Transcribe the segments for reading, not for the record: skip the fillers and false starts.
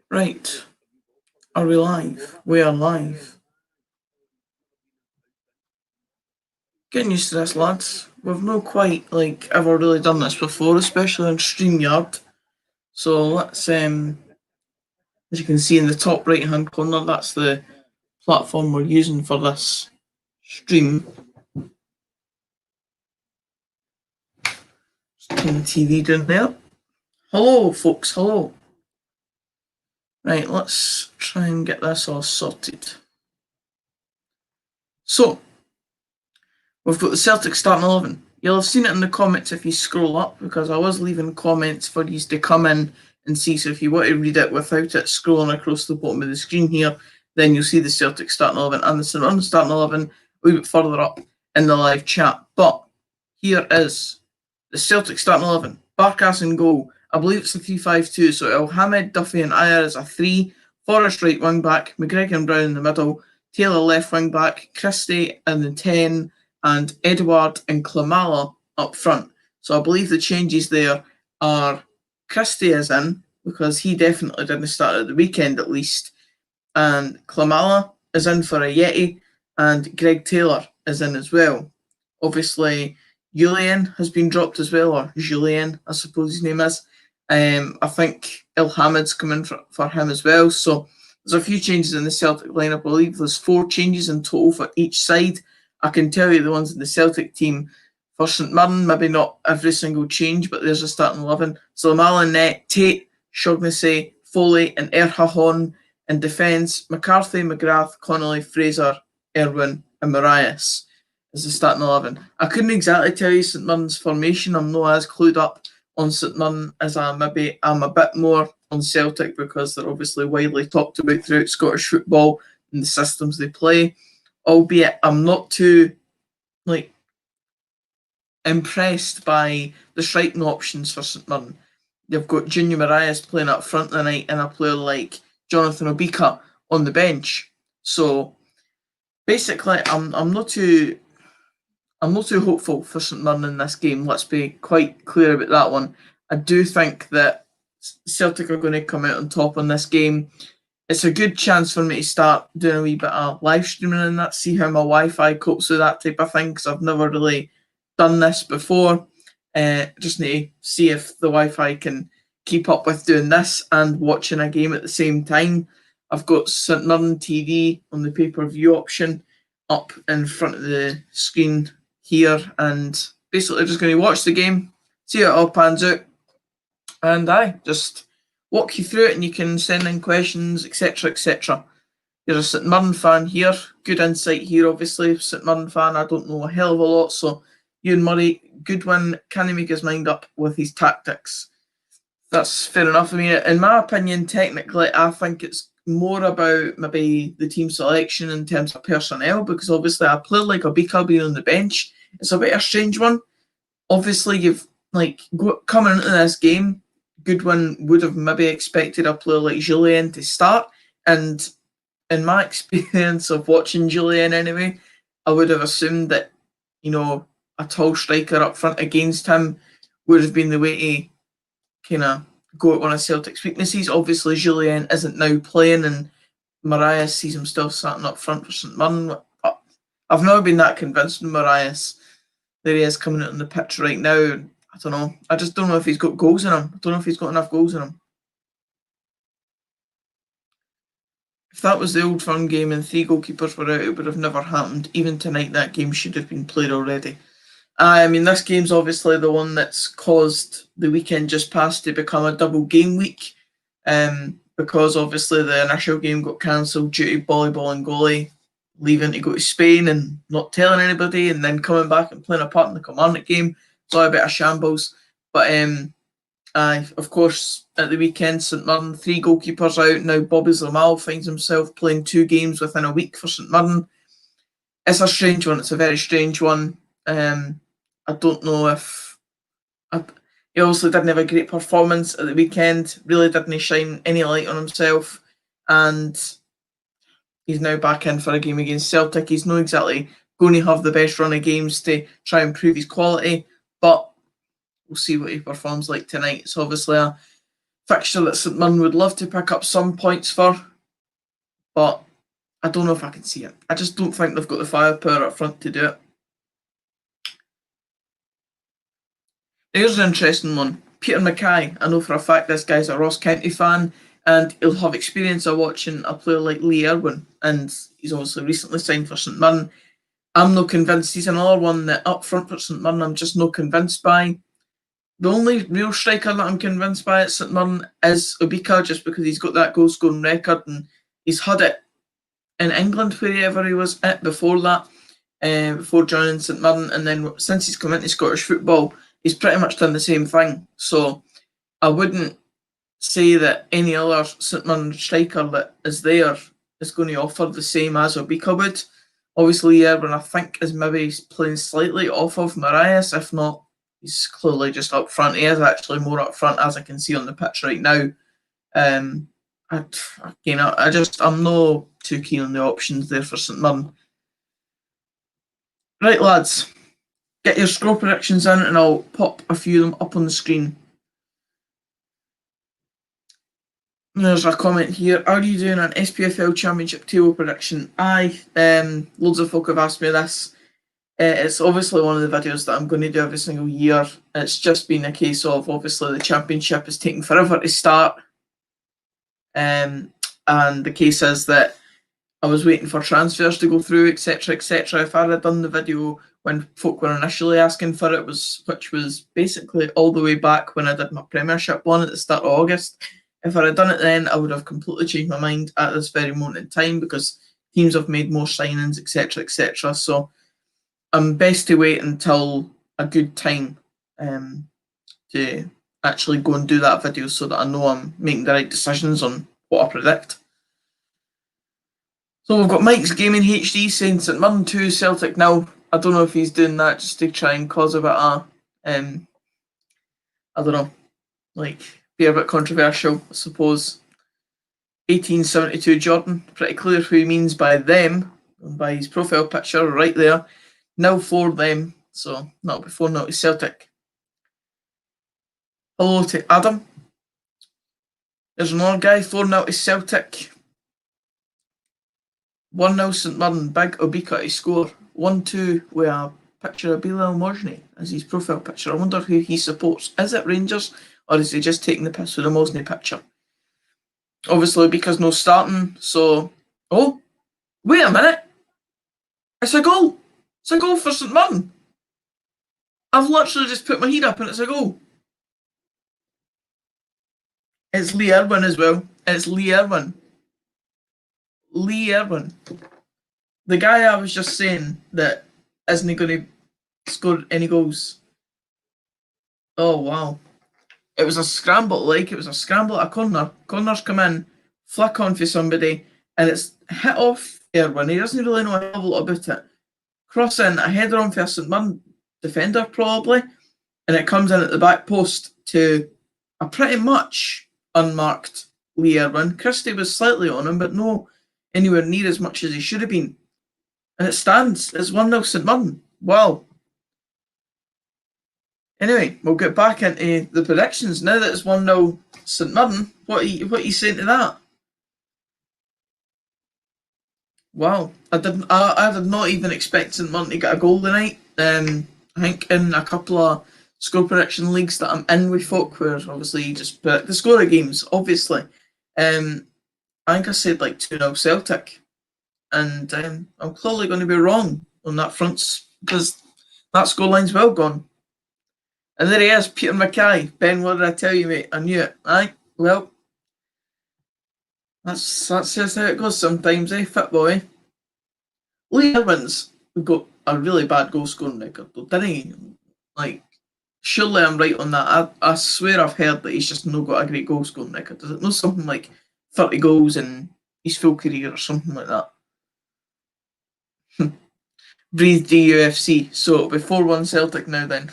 Right. Are we live? We are live. Getting used to this, lads. We've not quite ever really done this before, especially on StreamYard. So let's as you can see in the top right hand corner, that's the platform we're using for this stream. Just turn the TV down there. Hello folks, hello. Right, let's try and get this all sorted. So, we've got the Celtic starting 11. You'll have seen it in the comments if you scroll up, because I was leaving comments for you to come in and see. So if you want to read it without it scrolling across the bottom of the screen here, then you'll see the Celtic starting 11 and the St Mirren starting 11 a wee bit further up in the live chat. But here is the Celtic starting 11. Barkas in goal. I believe it's a 3-5-2. So Elhamed, Duffy and Ayer is a 3. Forrest right wing back. McGregor and Brown in the middle. Taylor left wing back. Christie in the 10. And Edouard and Klimala up front. So I believe the changes there are Christie is in, because he definitely didn't start at the weekend at least. And Klimala is in for a Yeti. And Greg Taylor is in as well. Obviously, Julien has been dropped as well, or Julien, I suppose his name is. I think Elhamed's come in for him as well. So there's a few changes in the Celtic lineup. I believe there's 4 changes in total for each side. I can tell you the ones in the Celtic team. For St Mirren, maybe not every single change, but there's a starting 11. So Malin net, Tate, Shaughnessy, Foley and Erhahon. In defence, McCarthy, McGrath, Connolly, Fraser, Irwin and Marias is the starting 11. I couldn't exactly tell you St Mirren's formation. I'm not as clued up on St Mirren as I'm a bit more on Celtic, because they're obviously widely talked about throughout Scottish football and the systems they play. Albeit I'm not too impressed by the striking options for St Mirren. They've got Junior Marias playing up front tonight and a player like Jonathan Obika on the bench. So basically, I'm not too hopeful for St Mirren in this game. Let's be quite clear about that one. I do think that Celtic are going to come out on top on this game. It's a good chance for me to start doing a wee bit of live streaming and that, see how my Wi-Fi copes with that type of thing, because I've never really done this before. Just need to see if the Wi-Fi can keep up with doing this and watching a game at the same time. I've got St Mirren TV on the pay-per-view option up in front of the screen here, and basically just going to watch the game, see how it all pans out, and just walk you through it, and you can send in questions, etc, etc. You're a St Mirren fan here, good insight here obviously. St Mirren fan, I don't know a hell of a lot, so Ewan Murray, Goodwin, can he make his mind up with his tactics? That's fair enough. I mean, in my opinion, technically, I think it's more about maybe the team selection in terms of personnel, because obviously a player like Obika being on the bench, it's a bit of a strange one. Obviously, you've coming into this game, Goodwin would have maybe expected a player like Julien to start, and in my experience of watching Julien anyway, I would have assumed that, a tall striker up front against him would have been the way to kind of go at one of Celtic's weaknesses. Obviously, Julien isn't now playing, and Marias sees him still starting up front for St Mirren. I've never been that convinced with Marias. There he is coming out on the pitch right now. I don't know. I just don't know if he's got goals in him. I don't know if he's got enough goals in him. If that was the Old Firm game and 3 goalkeepers were out, it would have never happened. Even tonight, that game should have been played already. I mean, this game's obviously the one that's caused the weekend just past to become a double game week, because obviously the initial game got cancelled due to volleyball and goalie leaving to go to Spain and not telling anybody, and then coming back and playing a part in the Kilmarnock game. It's all a bit of shambles. But of course, at the weekend, St Mirren, 3 goalkeepers out. Now Bobby Zlamal finds himself playing 2 games within a week for St Mirren. It's a strange one. It's a very strange one. I don't know if... He obviously didn't have a great performance at the weekend. Really didn't shine any light on himself. And he's now back in for a game against Celtic. He's not exactly going to have the best run of games to try and prove his quality, but we'll see what he performs like tonight. It's obviously a fixture that St Mirren would love to pick up some points for, but I don't know if I can see it. I just don't think they've got the firepower up front to do it. Here's an interesting one. Peter Mackay. I know for a fact this guy's a Ross County fan, and he'll have experience of watching a player like Lee Irwin, and he's obviously recently signed for St Mirren. I'm not convinced. He's another one that up front for St Mirren I'm just not convinced by. The only real striker that I'm convinced by at St Mirren is Obika, just because he's got that goal scoring record and he's had it in England wherever he was at before that, before joining St Mirren, and then since he's come into Scottish football, he's pretty much done the same thing. So I wouldn't say that any other St Mirren striker that is there is going to offer the same as Obika would. Obviously, Irwin, I think, is maybe playing slightly off of Marias. If not, he's clearly just up front. He is actually more up front, as I can see on the pitch right now. I'm not too keen on the options there for St Mirren. Right, lads, get your score predictions in, and I'll pop a few of them up on the screen. There's a comment here. Are you doing an SPFL Championship table prediction? Aye. Loads of folk have asked me this. It's obviously one of the videos that I'm going to do every single year. It's just been a case of, obviously, the Championship is taking forever to start. And the case is that I was waiting for transfers to go through, etc., etc. If I had done the video when folk were initially asking for it, which was basically all the way back when I did my Premiership one at the start of August, if I had done it then, I would have completely changed my mind at this very moment in time, because teams have made more signings, etc., etc. So I'm best to wait until a good time to actually go and do that video, so that I know I'm making the right decisions on what I predict. So we've got Mike's Gaming HD saying St Mirren 2, Celtic 0. I don't know if he's doing that just to try and cause a bit of, I don't know, like, be a bit controversial, I suppose. 1872 Jordan, pretty clear who he means by them, by his profile picture right there. 0-4 them, so not before, not to Celtic. Hello to Adam. There's another guy, 4-0 to Celtic. 1-0 St Mirren, big Obika to score. 1-2 with a picture of Bilal Mojni as his profile picture. I wonder who he supports. Is it Rangers, or is he just taking the piss with the Mosney picture? Obviously, Obika's no starting, so... Oh, wait a minute. It's a goal. It's a goal for St Mirren. I've literally just put my head up and it's a goal. It's Lee Irwin as well. It's Lee Irwin. Lee Irwin. The guy I was just saying that isn't going to score any goals. Oh, wow. It was a scramble, it was a scramble at a corner. Corners come in, flick on for somebody, and it's hit off Irwin. He doesn't really know a hell of a lot about it. Cross in, a header on for a St Mirren defender, probably, and it comes in at the back post to a pretty much unmarked Lee Irwin. Christie was slightly on him, but no anywhere near as much as he should have been. And it stands. It's 1-0 St Mirren. Wow. Anyway, we'll get back into the predictions. Now that it's 1-0 St Mirren, what are you saying to that? Wow. I did not even expect St Mirren to get a goal tonight. I think in a couple of score prediction leagues that I'm in with folk, where obviously you just predict the score of games, obviously. I think I said like 2-0 Celtic. And I'm clearly going to be wrong on that front, because that scoreline's well gone. And there he is, Peter Mackay. Ben, what did I tell you, mate? I knew it. Aye, well, that's just how it goes sometimes, football, Lee Irwin's got a really bad goal scoring record, though, didn't he? Like, surely I'm right on that. I swear I've heard that he's just not got a great goal scoring record. Is it not something like 30 goals in his full career or something like that? Breathe DUFC. So it'll be 4-1 Celtic now then.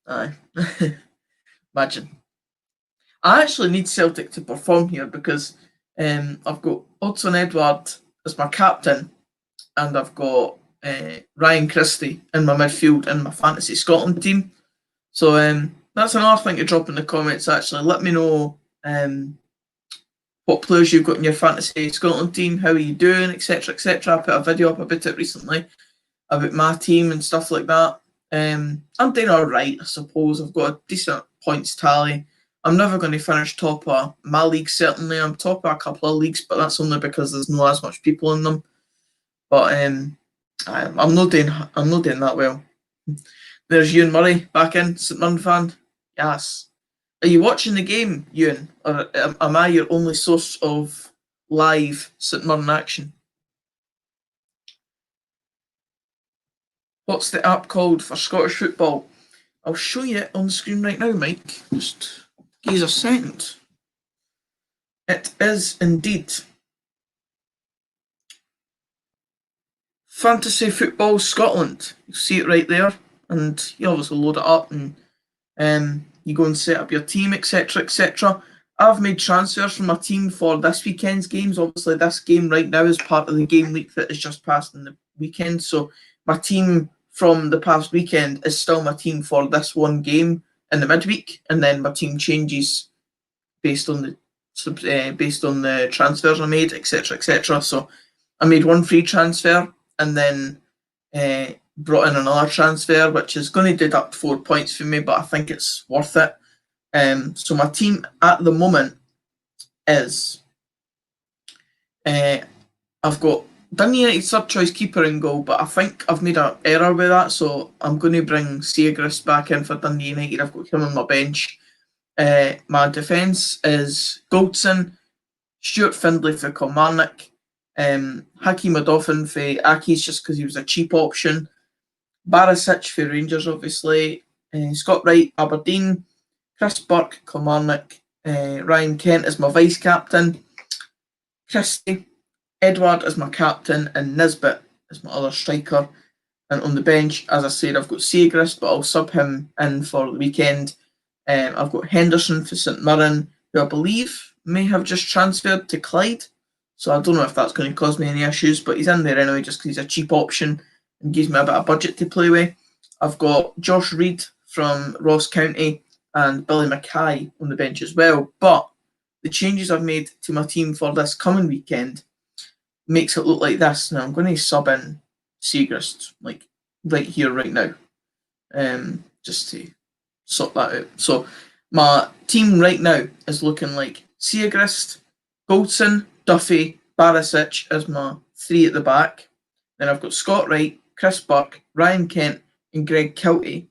Aye. Imagine. I actually need Celtic to perform here, because I've got Odsonne Edouard as my captain, and I've got Ryan Christie in my midfield in my Fantasy Scotland team. So that's another thing to drop in the comments, actually. Let me know what players you've got in your Fantasy Scotland team, how are you doing, etc., etc. I put a video up about it recently, about my team and stuff like that. I'm doing alright, I suppose. I've got a decent points tally. I'm never going to finish top of my league, certainly. I'm top of a couple of leagues, but that's only because there's not as much people in them. But I'm not doing that well. There's Ewan Murray back in, St Mirren fan. Yes. Are you watching the game, Ewan, or am I your only source of live St Mirren action? What's the app called for Scottish football? I'll show you it on the screen right now, Mike. Just give us a second. It is indeed Fantasy Football Scotland. You see it right there, and you obviously load it up and you go and set up your team, etc., etc. I've made transfers from my team for this weekend's games. Obviously, this game right now is part of the game week that has just passed in the weekend. So my team from the past weekend is still my team for this one game in the midweek, and then my team changes based on the transfers I made, etc., etc. So I made one free transfer and then brought in another transfer, which is going to deduct 4 points for me, but I think it's worth it. So my team at the moment is I've got Dundee United third choice keeper in goal, but I think I've made an error with that, so I'm going to bring Siegrist back in for Dundee United. I've got him on my bench. My defence is Goldson, Stuart Findlay for Kilmarnock, Hakeem Odoffin for Accies just because he was a cheap option, Barisic for Rangers, obviously, Scott Wright, Aberdeen, Chris Burke, Kilmarnock, Ryan Kent is my vice captain, Christie, Edward is my captain, and Nisbet is my other striker. And on the bench, as I said, I've got Siegrist, but I'll sub him in for the weekend. I've got Henderson for St Mirren, who I believe may have just transferred to Clyde. So I don't know if that's going to cause me any issues, but he's in there anyway just because he's a cheap option and gives me a bit of budget to play with. I've got Josh Reid from Ross County and Billy Mackay on the bench as well. But the changes I've made to my team for this coming weekend makes it look like this. Now I'm going to sub in Siegrist, like right here, right now, just to sort that out. So my team right now is looking like Siegrist, Goldson, Duffy, Barisic as my three at the back. Then I've got Scott Wright, Chris Burke, Ryan Kent, and Greg Kiltie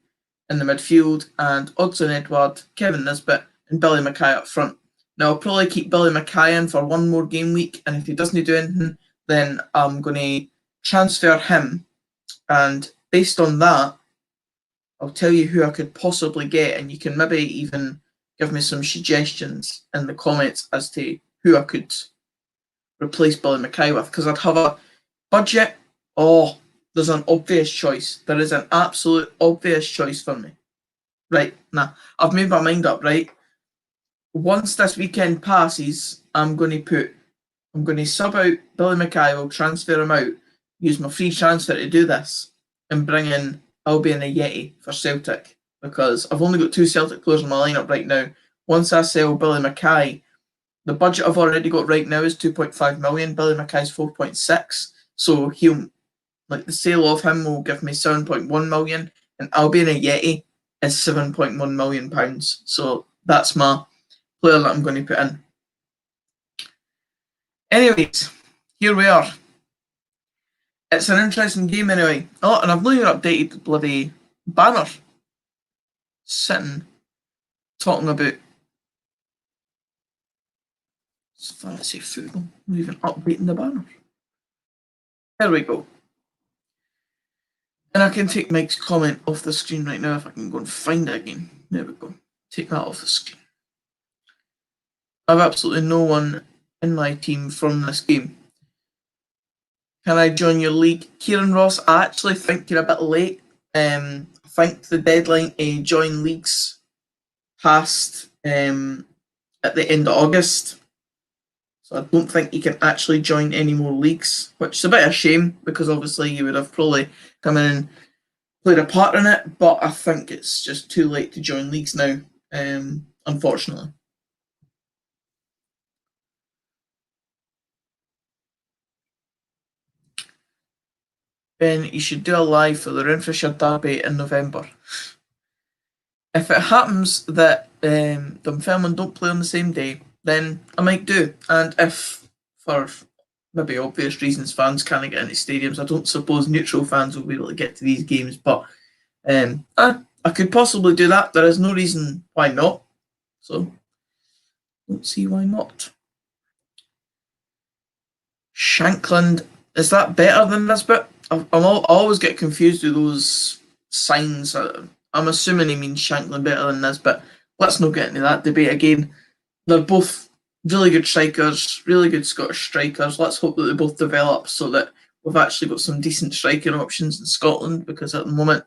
in the midfield, and Odsonne Edouard, Kevin Nisbet, and Billy Mackay up front. Now I'll probably keep Billy Mackay in for one more game week, and if he doesn't do anything, then I'm going to transfer him, and based on that, I'll tell you who I could possibly get, and you can maybe even give me some suggestions in the comments as to who I could replace Billy Mackay with, because I'd have a budget. Oh, there's an obvious choice. There is an absolute obvious choice for me. Right, I've made my mind up, right? Once this weekend passes, I'm going to sub out Billy Mackay, will transfer him out, use my free transfer to do this, and bring in Albion Ayeti for Celtic, because I've only got 2 Celtic players in my lineup right now. Once I sell Billy Mackay, the budget I've already got right now is 2.5 million. Billy Mackay's 4.6, so the sale of him will give me 7.1 million, and Albion Ayeti is 7.1 million pounds. So that's my player that I'm going to put in. Anyways, here we are. It's an interesting game anyway. Oh, and I've not even updated the bloody banner. Sitting, talking about fantasy football. I'm not even updating the banner. There we go. And I can take Mike's comment off the screen right now if I can go and find it again. There we go. Take that off the screen. I have absolutely no one in my team from this game. Can I join your league? Kieran Ross, I actually think you're a bit late. I think the deadline to join leagues passed at the end of August. So I don't think he can actually join any more leagues, which is a bit of a shame because obviously you would have probably come in and played a part in it, but I think it's just too late to join leagues now, unfortunately. Ben, you should do a live for the Renfrewshire Derby in November. If it happens that Dunfermline don't play on the same day, then I might do. And if, for maybe obvious reasons, fans can't get into stadiums, I don't suppose neutral fans will be able to get to these games, but I could possibly do that. There is no reason why not. So, don't see why not. Shankland, is that better than Nisbet? I always get confused with those signs. I'm assuming he means Shankland better than Nisbet. Let's not get into that debate again. They're both really good strikers, really good Scottish strikers. Let's hope that they both develop so that we've actually got some decent striking options in Scotland, because at the moment,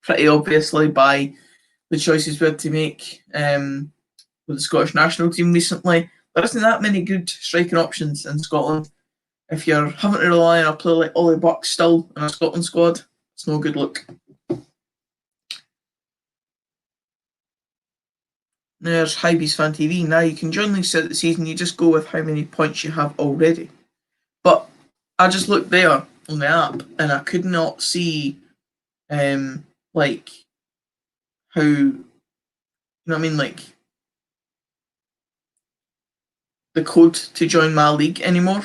pretty obviously by the choices we had to make with the Scottish national team recently, there isn't that many good striking options in Scotland. If you're having to rely on a player like Ollie Buck still in a Scotland squad, it's no good look. There's Hybe's Fan TV. Now you can join leagues throughout the season, you just go with how many points you have already. But I just looked there on the app and I could not see like how, you know what I mean, like the code to join my league anymore.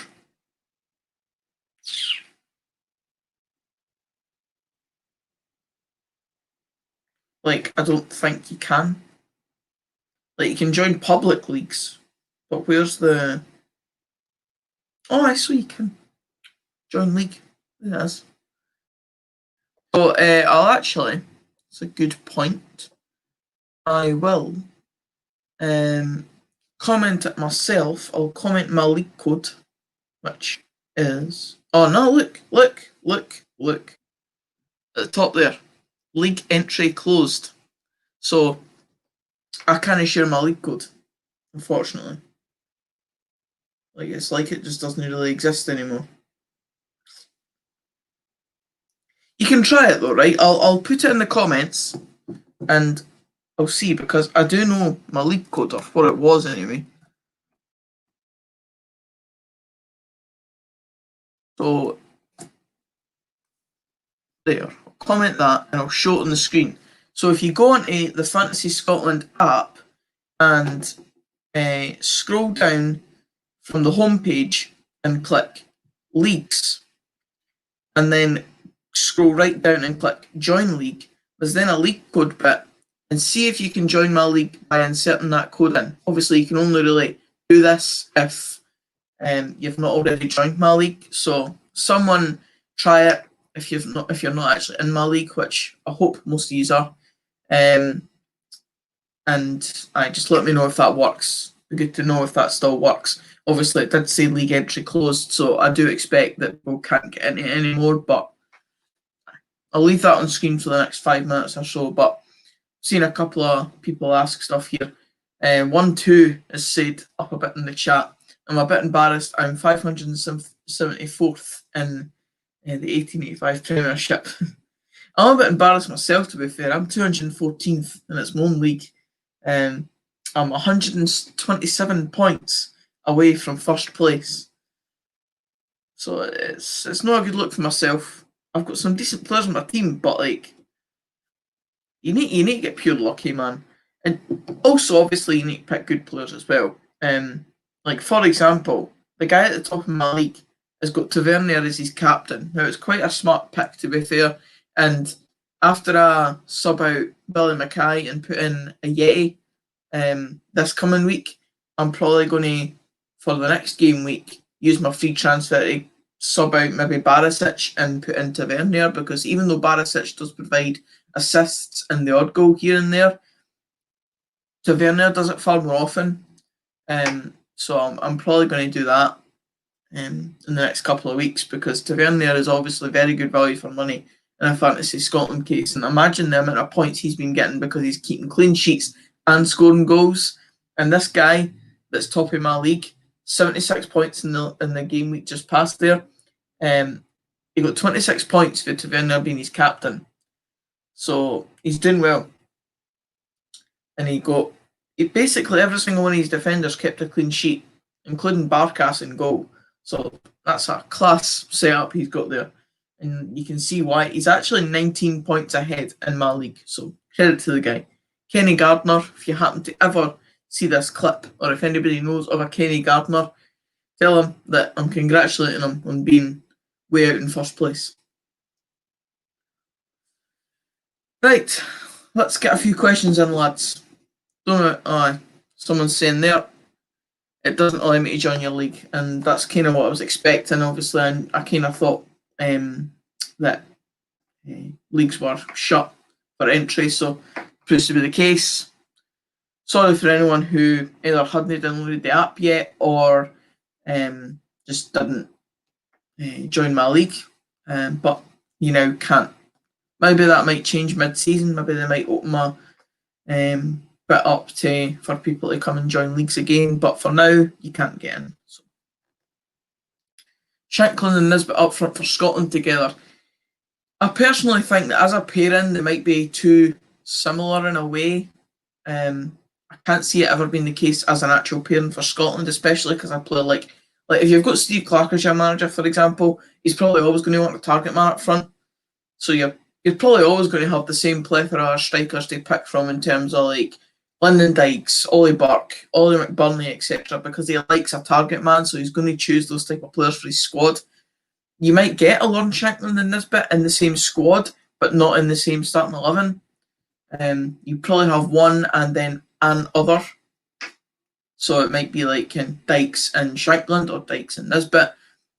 Like, I don't think you can. Like, you can join public leagues, but where's the... Oh, I see, you can join league. It is. So, I'll actually... It's a good point. I will comment it myself. I'll comment my league code, which is... Oh, no, look. At the top there. League entry closed. So, I can't share my league code, unfortunately. Like, it's like it just doesn't really exist anymore. You can try it though, right? I'll put it in the comments and I'll see, because I do know my league code, or what it was anyway. So there, I'll comment that and I'll show it on the screen. So if you go onto the Fantasy Scotland app and scroll down from the homepage and click Leagues, and then scroll right down and click Join League, there's then a league code bit, and see if you can join my league by inserting that code in. Obviously, you can only really do this if you've not already joined my league. So someone try it if you're not actually in my league, which I hope most of you are. And just let me know if that works. It'd be good to know if that still works. Obviously, it did say league entry closed, so I do expect that we can't get into it anymore, but I'll leave that on screen for the next 5 minutes or so. But I've seen a couple of people ask stuff here. 1-2 is said up a bit in the chat. I'm a bit embarrassed. I'm 574th in the 1885 Premiership. I'm a bit embarrassed myself, to be fair. I'm 214th in its own league. I'm 127 points away from first place. So it's not a good look for myself. I've got some decent players on my team, but like, you need to get pure lucky, man. And also, obviously, you need to pick good players as well. Like, for example, the guy at the top of my league has got Tavernier as his captain. Now, it's quite a smart pick, to be fair. And after I sub out Billy Mackay and put in a Yeti this coming week, I'm probably going to, for the next game week, use my free transfer to sub out maybe Barisic and put in Tavernier, because even though Barisic does provide assists and the odd goal here and there, Tavernier does it far more often. So I'm probably going to do that in the next couple of weeks, because Tavernier is obviously very good value for money in a Fantasy Scotland case. And imagine the amount of points he's been getting because he's keeping clean sheets and scoring goals. And this guy that's top of my league 76 points in the game week just past there. He got 26 points for Tavernier being his captain. So he's doing well. And basically every single one of his defenders kept a clean sheet, including Barkas in goal. So that's a class setup he's got there. And you can see why. He's actually 19 points ahead in my league. So credit to the guy. Kenny Gardner, if you happen to ever see this clip, or if anybody knows of a Kenny Gardner, tell him that I'm congratulating him on being way out in first place. Right, let's get a few questions in, lads. Don't know, someone's saying there, it doesn't allow me to join your league, and that's kind of what I was expecting, obviously, and I kind of thought that leagues were shut for entry, so proves to be the case. Sorry for anyone who either hadn't downloaded the app yet or just didn't join my league, but you now can't. Maybe that might change mid-season. Maybe they might open a bit up for people to come and join leagues again. But for now, you can't get in. So. Shankland and Nisbet up front for Scotland together. I personally think that as a pairing, they might be too similar in a way. I can't see it ever being the case as an actual pairing for Scotland, especially because I play like if you've got Steve Clarke as your manager, for example, he's probably always going to want a target man up front. So you're probably always going to have the same plethora of strikers to pick from in terms of like Lyndon Dykes, Ollie Burke, Ollie McBurney, etc. because he likes a target man, so he's going to choose those type of players for his squad. You might get a Lorne Shankland and Nisbet in the same squad, but not in the same starting 11. You probably have one and then an other. So it might be like Dykes and Shankland or Dykes and Nisbet.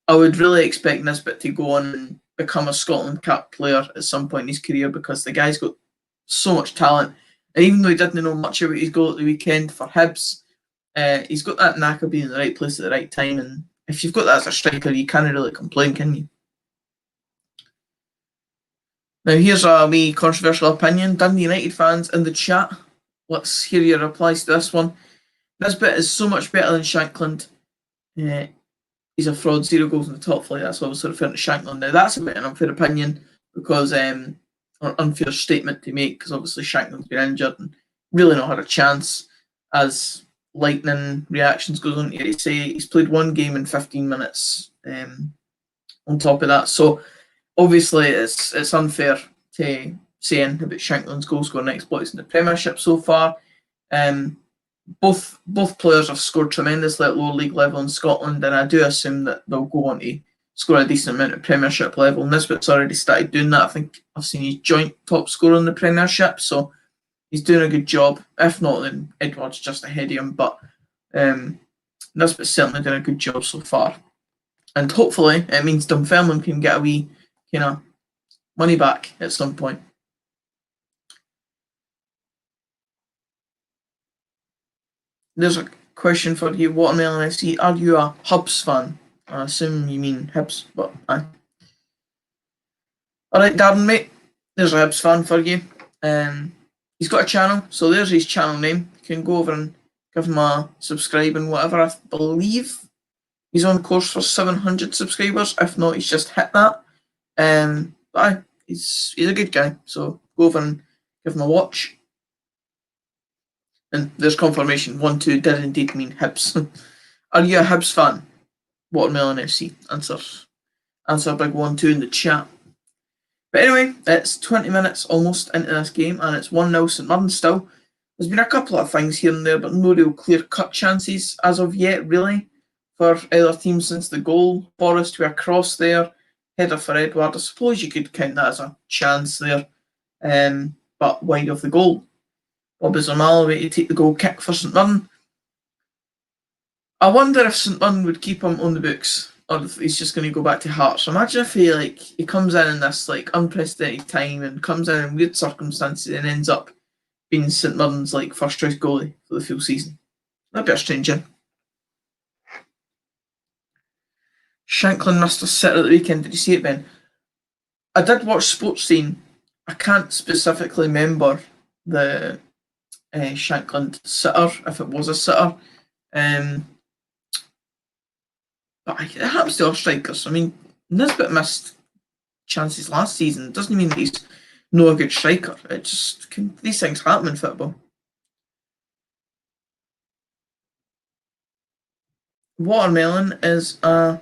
I would really expect Nisbet to go on and become a Scotland cap player at some point in his career because the guy's got so much talent. And even though he didn't know much about his goal at the weekend for Hibs, he's got that knack of being in the right place at the right time. And if you've got that as a striker, you can't really complain, can you? Now, here's a wee controversial opinion. Dundee United fans in the chat, let's hear your replies to this one. Nisbet is so much better than Shankland. He's a fraud, 0 goals in the top flight. That's obviously referring to Shankland. Now, that's a bit an unfair opinion because, or unfair statement to make because obviously Shankland's been injured and really not had a chance. As lightning reactions goes on to say, he's played one game in 15 minutes on top of that. So, obviously, it's unfair to saying about Shankland's goal scoring exploits in the Premiership so far. Both players have scored tremendously at lower league level in Scotland, and I do assume that they'll go on to score a decent amount at Premiership level. Nisbet's already started doing that. I think I've seen his joint top scorer in the Premiership, so he's doing a good job. If not, then Edward's just ahead of him, but Nisbet's certainly done a good job so far. And hopefully it means Dunfermline can get a wee money back at some point. There's a question for you, Watermelon FC. Are you a Hubs fan? I assume you mean Hibs, but aye. Alright, Darren, mate. There's a Hibs fan for you. He's got a channel, so there's his channel name. You can go over and give him a subscribe and whatever. I believe he's on course for 700 subscribers. If not, he's just hit that. But aye, he's a good guy, so go over and give him a watch. And there's confirmation. 1-2 did indeed mean Hibs. Are you a Hibs fan? Watermelon FC. Answer big 1-2 in the chat. But anyway, it's 20 minutes almost into this game, and it's 1-0 St Mirren still. There's been a couple of things here and there, but no real clear-cut chances as of yet, really, for either team since the goal. Forrest with a cross there, header for Edward. I suppose you could count that as a chance there, but wide of the goal. Bobby Zermal away to take the goal kick for St Mirren. I wonder if St Mirren would keep him on the books, or if he's just going to go back to Hearts. Imagine if he comes in this unprecedented time and comes in weird circumstances and ends up being St Mirren's first choice goalie for the full season. That'd be a strange one. Shankland missed a sitter at the weekend. Did you see it, Ben? I did watch Sports Scene. I can't specifically remember the Shankland sitter, if it was a sitter. But it happens to our strikers. I mean, Nisbet missed chances last season. It doesn't mean that he's not a good striker. It just these things happen in football. Watermelon is a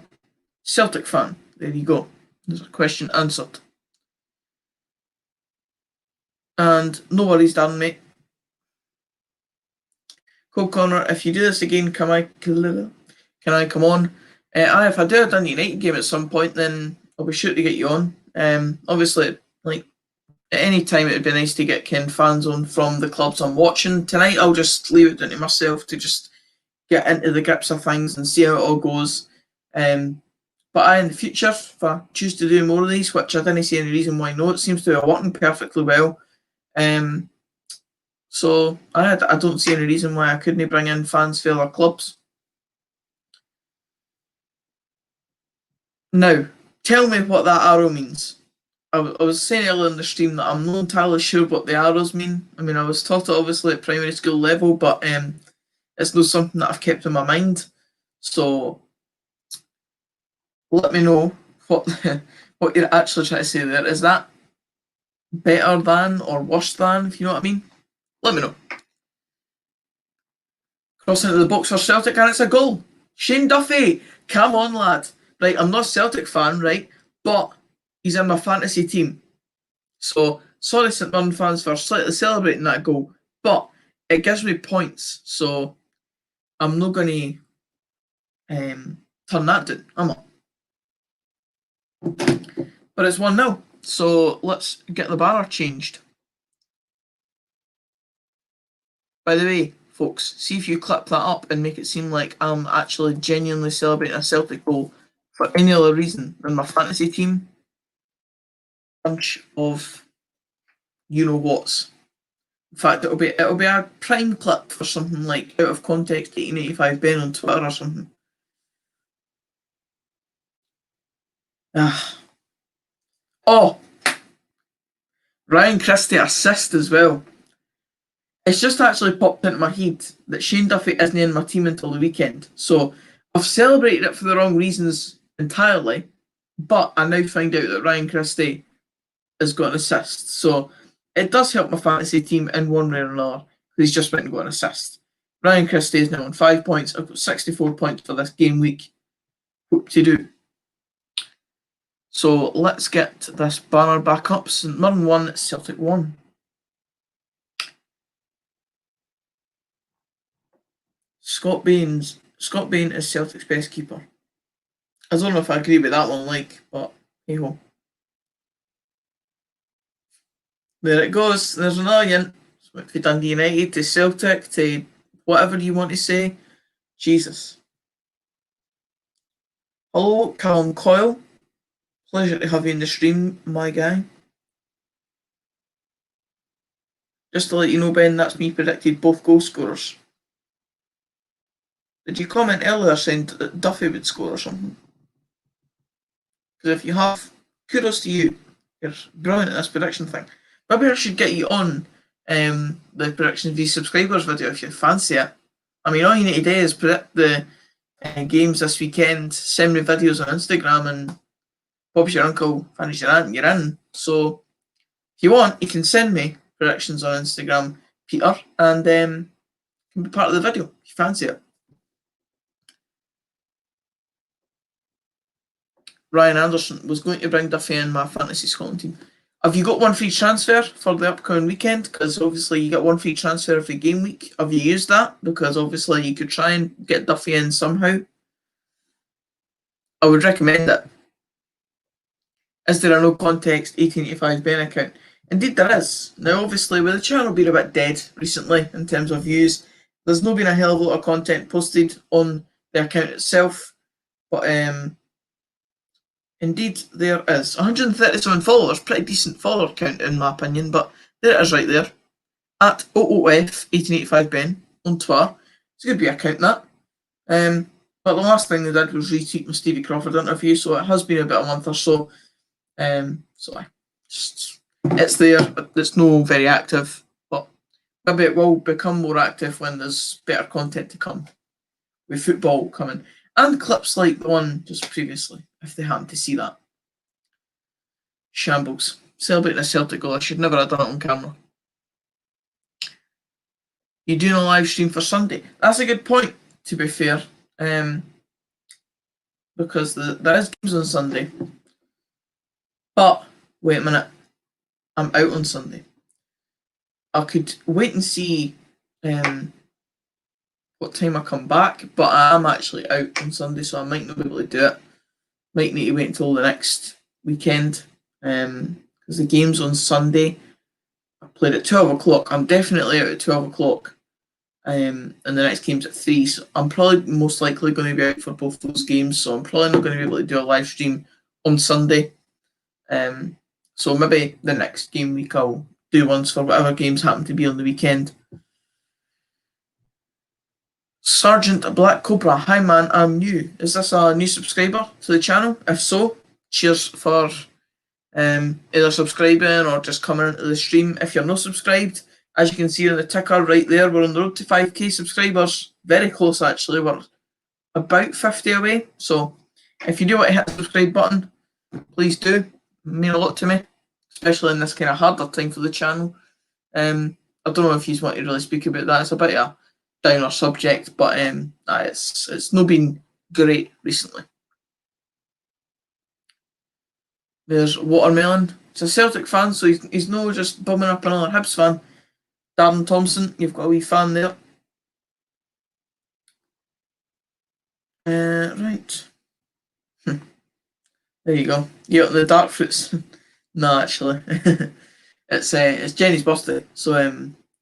Celtic fan. There you go. There's a question answered. And no worries, Darren, mate. Cole Connor, if you do this again, can I come on? If I do a Dundee United game at some point, then I'll be sure to get you on. Obviously, like at any time, it would be nice to get fans on from the clubs I'm watching. Tonight, I'll just leave it down to myself to just get into the grips of things and see how it all goes. But in the future, if I choose to do more of these, which I didn't see any reason why not, it seems to be working perfectly well. So I don't see any reason why I couldn't bring in fans for other clubs. Now, tell me what that arrow means. I was saying earlier in the stream that I'm not entirely sure what the arrows mean. I mean, I was taught it obviously at primary school level, but it's not something that I've kept in my mind. So let me know what what you're actually trying to say there. Is that better than or worse than, if you know what I mean? Let me know. Crossing into the box for Celtic, and it's a goal. Shane Duffy, come on, lad. Right, I'm not a Celtic fan, right, but he's in my fantasy team. So, sorry, St Mirren fans, for slightly celebrating that goal, but it gives me points, so I'm not going to turn that down, am I? But it's 1-0, so let's get the banner changed. By the way, folks, see if you clip that up and make it seem like I'm actually genuinely celebrating a Celtic goal for any other reason than my fantasy team. Bunch of you-know-whats. In fact, it'll be a prime clip for something like Out of Context 1885 Ben on Twitter or something. Oh! Ryan Christie assist as well. It's just actually popped into my head that Shane Duffy isn't in my team until the weekend. So I've celebrated it for the wrong reasons entirely, but I now find out that Ryan Christie has got an assist. So it does help my fantasy team in one way or another. He's just went and got an assist. Ryan Christie is now on 5 points. I've got 64 points for this game week. Hope to do. So let's get this banner back up. St Mirren 1, Celtic 1. Scott Bain is Celtic's best keeper. I don't know if I agree with that one, but hey ho. There it goes. There's another yin. Went from Dundee United to Celtic to whatever you want to say. Jesus. Hello, Callum Coyle. Pleasure to have you in the stream, my guy. Just to let you know, Ben, that's me predicted both goal scorers. Did you comment earlier saying that Duffy would score or something? Because if you have, kudos to you. You're brilliant at this prediction thing. Maybe I should get you on the Prediction v Subscribers video if you fancy it. I mean, all you need to do is predict the games this weekend, send me videos on Instagram, and Bob's your uncle, Fanny's your aunt, and you're in. So, if you want, you can send me predictions on Instagram, Peter, and can be part of the video if you fancy it. Ryan Anderson was going to bring Duffy in my Fantasy Scotland team. Have you got one free transfer for the upcoming weekend? Because obviously you get one free transfer every game week. Have you used that? Because obviously you could try and get Duffy in somehow. I would recommend it. Is there a no context 1885 Ben account? Indeed there is. Now obviously with the channel being a bit dead recently in terms of views, there's not been a hell of a lot of content posted on the account itself. But indeed there is. 137 followers, pretty decent follower count in my opinion, but there it is right there. At OOF1885Ben on Twitter. It's a good be account that. But the last thing they did was retweet my Stevie Crawford interview, so it has been about a month or so. It's there, it's no very active, but maybe it will become more active when there's better content to come with football coming. and clips like the one just previously, if they happen to see that. Shambles. Celebrating a Celtic goal. I should never have done it on camera. You doing a live stream for Sunday? That's a good point, to be fair. Because there is games on Sunday. But, wait a minute. I'm out on Sunday. I could wait and see what time I come back, but I am actually out on Sunday, so I might not be able to do it. Might need to wait until the next weekend, because the game's on Sunday. I played at 12 o'clock. I'm definitely out at 12 o'clock, and the next game's at 3, so I'm probably most likely going to be out for both those games, so I'm probably not going to be able to do a live stream on Sunday. So maybe the next game week I'll do ones for whatever games happen to be on the weekend. Sergeant Black Cobra, hi man, I'm new. Is this a new subscriber to the channel? If so, cheers for either subscribing or just coming into the stream. If you're not subscribed, as you can see on the ticker right there, we're on the road to 5k subscribers. Very close actually, we're about 50 away. So if you do want to hit the subscribe button, please do. It means a lot to me, especially in this kind of harder time for the channel. I don't know if you want to really speak about that. It's a bit of a downer subject, but it's not been great recently. There's Watermelon. He's a Celtic fan, so he's no just bumming up another Hibs fan. Darren Thompson, you've got a wee fan there. Right. There you go. Yeah, the dark fruits. No, actually, it's Jenny's birthday, so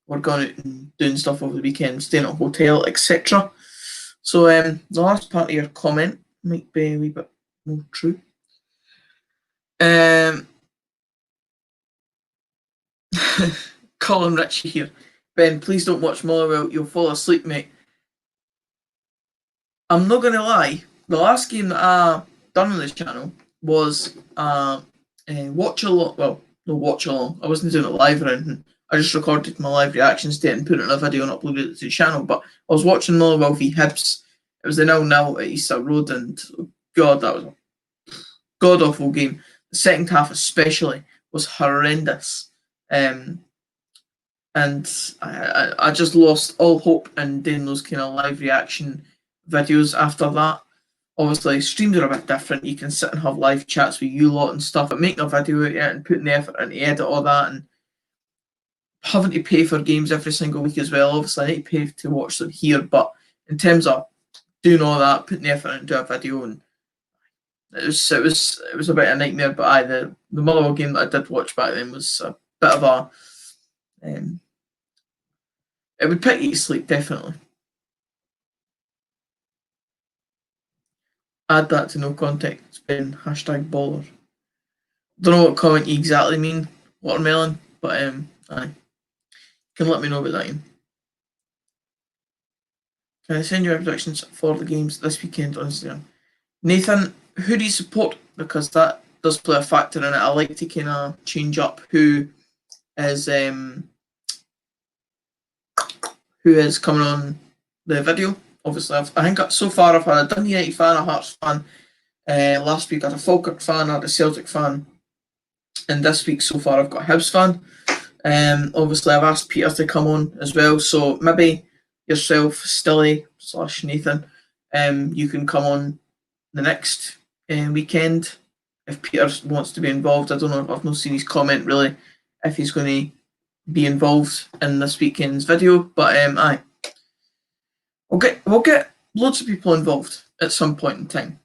we're going out and doing stuff over the weekend, staying at a hotel, etc. So the last part of your comment might be a wee bit more true. Colin Ritchie here. Ben, please don't watch Motherwell, you'll fall asleep, mate. I'm not going to lie, the last game that I done on this channel was Watchalong. Well, no Watchalong. I wasn't doing it live or anything. I just recorded my live reactions to it and put it in a video and uploaded it to the channel. But I was watching Motherwell v Hibs. It was the 0-0 at Easter Road, and God, that was a god awful game. The second half especially was horrendous. And I just lost all hope in doing those kind of live reaction videos after that. Obviously, streams are a bit different. You can sit and have live chats with you lot and stuff, but making a video out of it and putting the effort into edit all that and having to pay for games every single week as well. Obviously, I need to pay to watch them here, but in terms of doing all that, putting the effort into a video, and it was a bit of a nightmare. But the Motherwell game that I did watch back then was a bit of a it would put you to sleep, definitely. Add that to no context, Ben. #baller. Don't know what comment you exactly mean, Watermelon, but aye. You can let me know about that. Can I send you our predictions for the games this weekend on Instagram? Nathan, who do you support? Because that does play a factor in it. I like to kind of change up who is coming on the video. Obviously, I think so far I've had a Dundee United fan, a Hearts fan. Last week I had a Falkirk fan, I had a Celtic fan. And this week so far I've got a Hibs fan. Obviously I've asked Peter to come on as well. So maybe yourself, Stilly / Nathan, you can come on the next weekend if Peter wants to be involved. I don't know, I've not seen his comment really if he's going to be involved in this weekend's video, but aye. We'll get loads of people involved at some point in time.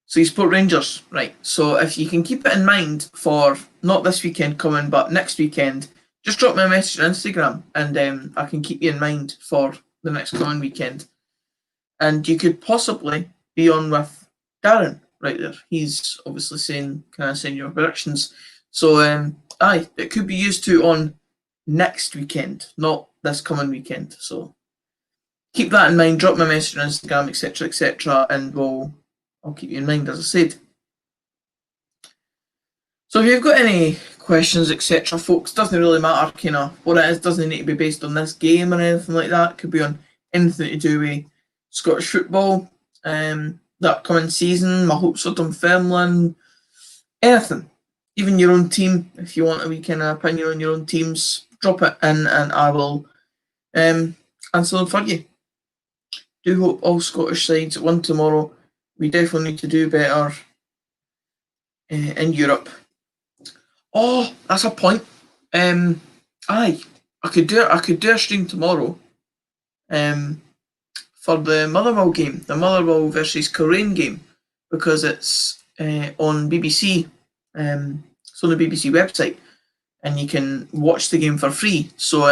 So you support Rangers, right? So if you can keep it in mind for not this weekend coming, but next weekend, just drop me a message on Instagram, and I can keep you in mind for the next coming weekend. And you could possibly be on with Darren right there. He's obviously saying, "Can I send your predictions?" So aye, it could be used to on next weekend, not this coming weekend. So keep that in mind. Drop my message on Instagram, etc., and I'll keep you in mind, as I said. So if you've got any questions, etc., folks, doesn't really matter kind of what it is. Doesn't need to be based on this game or anything like that. It could be on anything to do with Scottish football, the upcoming season, my hopes for Dunfermline, anything. Even your own team, if you want a wee kind of opinion on your own teams, drop it in and I will answer them for you. Do hope all Scottish sides win tomorrow. We definitely need to do better in Europe. Oh, that's a point. Aye, I could do a stream tomorrow. For the Motherwell game, the Motherwell versus Coleraine game, because it's on BBC. It's on the BBC website, and you can watch the game for free. So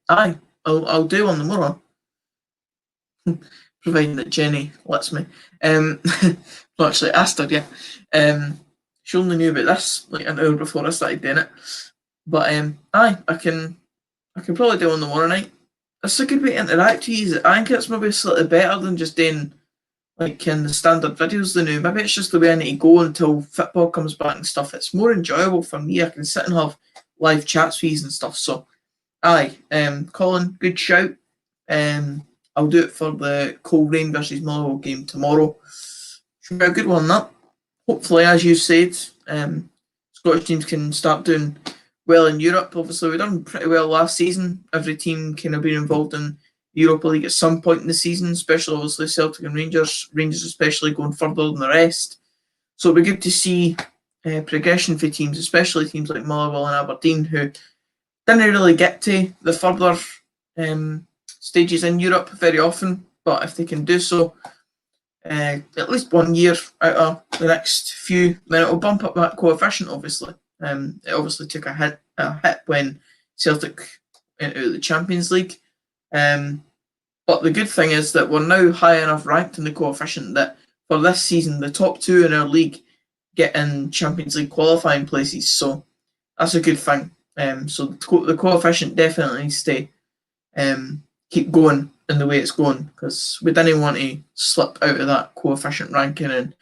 aye, I'll do one tomorrow, providing that Jenny lets me. Not actually asked her yet. She only knew about this like an hour before I started doing it. But aye, I can probably do one tomorrow night. It's a good way to interact with you. I think it's maybe slightly better than just doing like in the standard videos they do. Maybe it's just the way I need to go until football comes back and stuff. It's more enjoyable for me. I can sit and have live chats with you and stuff. So aye, Colin, good shout. I'll do it for the Coleraine versus Motherwell game tomorrow. Should be a good one, that. Hopefully, as you said, Scottish teams can start doing well in Europe. Obviously, we've done pretty well last season. Every team kind of been involved in Europa League at some point in the season, especially obviously Celtic and Rangers. Rangers especially going further than the rest. So it'll be good to see progression for teams, especially teams like Motherwell and Aberdeen, who didn't really get to the further stages in Europe very often. But if they can do so at least 1 year out of the next few, then it'll bump up that coefficient, obviously. It obviously took a hit when Celtic went out of the Champions League. But the good thing is that we're now high enough ranked in the coefficient that for this season, the top two in our league get in Champions League qualifying places. So that's a good thing. So the coefficient definitely needs to keep going in the way it's going, because we didn't want to slip out of that coefficient ranking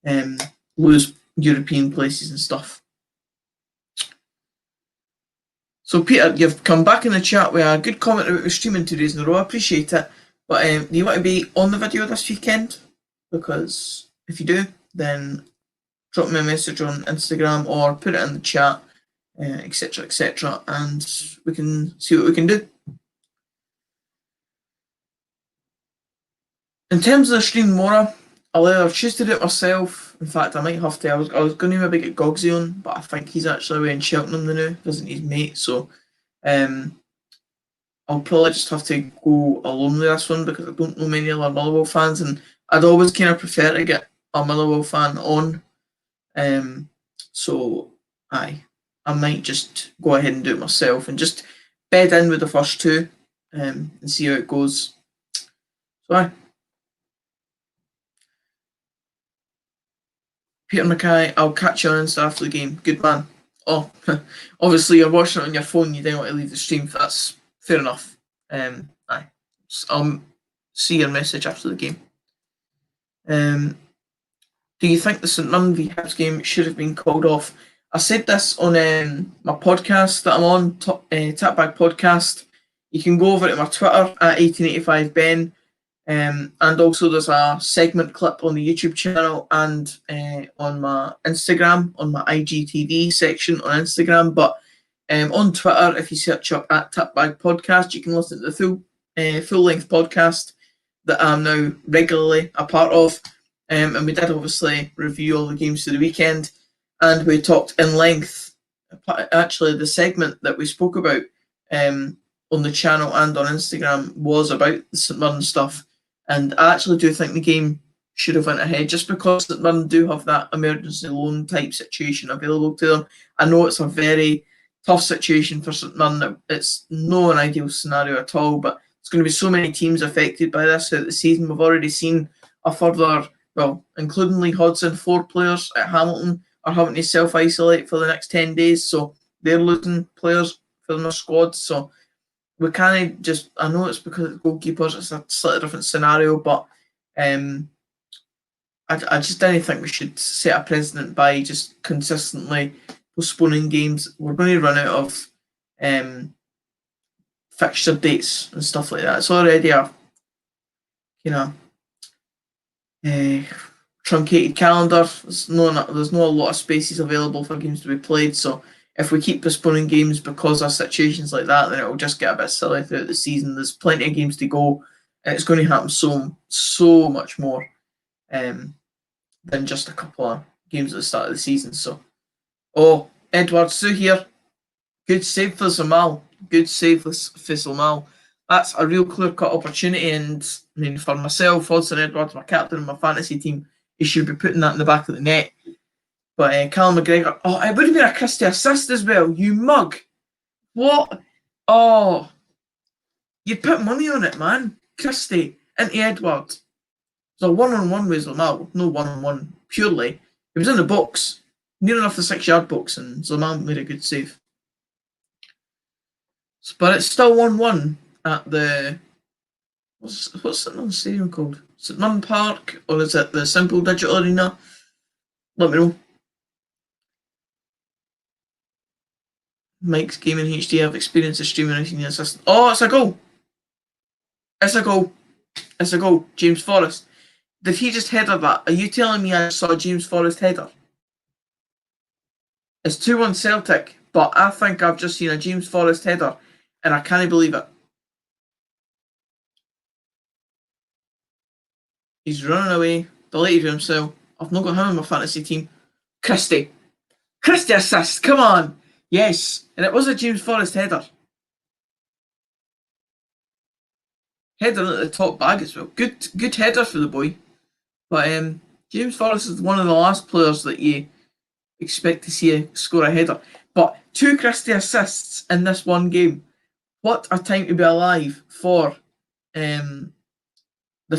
and lose European places and stuff. So Peter, you've come back in the chat with a good comment about the streaming 2 days in a row. I appreciate it. But do you want to be on the video this weekend? Because if you do, then drop me a message on Instagram or put it in the chat, etc., and we can see what we can do. In terms of the stream tomorrow, I'll either choose to do it myself. In fact, I might have to. I was going to maybe get Gogsy on, but I think he's actually away in Cheltenham now, isn't his mate? So I'll probably just have to go alone with this one, because I don't know many other Motherwell fans, and I'd always kind of prefer to get a Motherwell fan on. So I might just go ahead and do it myself and just bed in with the first two and see how it goes. So aye. Peter Mackay, I'll catch you on Insta after the game. Good man. Oh, obviously you're watching it on your phone. You don't want to leave the stream. That's fair enough. Aye. I'll see your message after the game. Do you think the St Mirren v Hibs game should have been called off? I said this on my podcast that I'm on, Tap Bag Podcast. You can go over to my Twitter at 1885Ben. And also there's a segment clip on the YouTube channel and on my Instagram, on my IGTV section on Instagram. But on Twitter, if you search up at Tapbag Podcast, you can listen to the full-length podcast that I'm now regularly a part of. And we did obviously review all the games for the weekend, and we talked in length. Actually, the segment that we spoke about on the channel and on Instagram was about the St Mirren stuff. And I actually do think the game should have went ahead, just because St Mirren do have that emergency loan type situation available to them. I know it's a very tough situation for St Mirren. It's no an ideal scenario at all, but there's going to be so many teams affected by this throughout the season. We've already seen a further, well, including Lee Hodson, 4 players at Hamilton are having to self-isolate for the next 10 days, so they're losing players from their squad. So we can't just, I know it's because it's goalkeepers, it's a slightly different scenario, but I just don't think we should set a precedent by just consistently postponing games. We're going to run out of fixture dates and stuff like that. It's already a kind of truncated calendar. There's not a lot of spaces available for games to be played. So if we keep postponing games because of situations like that, then it will just get a bit silly throughout the season. There's plenty of games to go, and it's going to happen so much more than just a couple of games at the start of the season. So, Edward Sue here. Good save for Zamal. Good save for Zamal. That's a real clear-cut opportunity, and I mean, for myself, Hodson Edwards, my captain in my fantasy team, he should be putting that in the back of the net. But Callum McGregor, it would have been a Christie assist as well, you mug. What? Oh, you put money on it, man. Christie into Edwards. It was a one-on-one with Zamal, no one-on-one, purely. He was in the box, near enough the 6-yard box, and Zamal made a good save. But it's still 1-1 at the... What's St Stadium called? St Mirren Park, or is it the Simple Digital Arena? Let me know. Mike's Gaming HD have experience of streaming anything assistant. Oh, it's a goal! It's a goal! It's a goal. James Forrest. Did he just header that? Are you telling me I saw James Forrest header? It's 2-1 Celtic, but I think I've just seen a James Forrest header, and I can't believe it. He's running away, delighted with himself. I've not got him in my fantasy team. Christie assist, come on! Yes, and it was a James Forrest header. Header at the top bag as well. Good header for the boy. But James Forrest is one of the last players that you expect to see score a header. But 2 Christie assists in this one game. What a time to be alive for the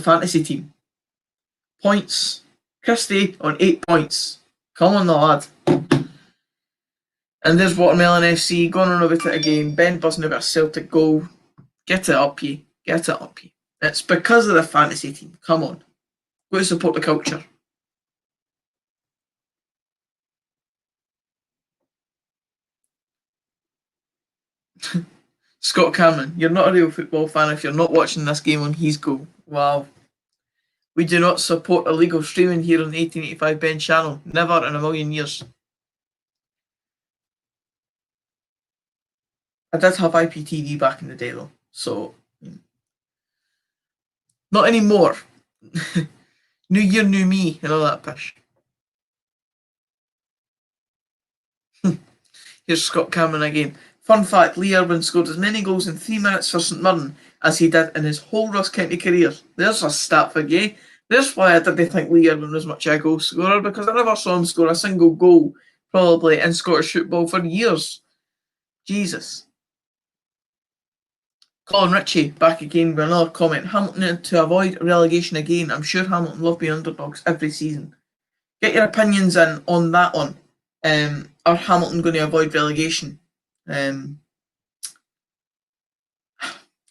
fantasy team. Points. Christie on 8 points. Come on, the lad. And there's Watermelon FC going on about it again. Ben buzzing about a Celtic goal. Get it up, ye. Get it up, ye. It's because of the fantasy team. Come on. Go to support the culture. Scott Cameron, you're not a real football fan if you're not watching this game on his goal. Wow. We do not support illegal streaming here on the 1885 Ben channel. Never in a million years. I did have IPTV back in the day though, so not anymore. New year, new me, and all that pish. Here's Scott Cameron again. Fun fact, Lee Irwin scored as many goals in 3 minutes for St Mirren as he did in his whole Ross County career. There's a stat for you. There's why I didn't think Lee Irwin was much of a goal scorer, because I never saw him score a single goal, probably, in Scottish football for years. Jesus. Colin Ritchie back again with another comment. Hamilton to avoid relegation again. I'm sure Hamilton love being underdogs every season. Get your opinions in on that one. Are Hamilton going to avoid relegation? I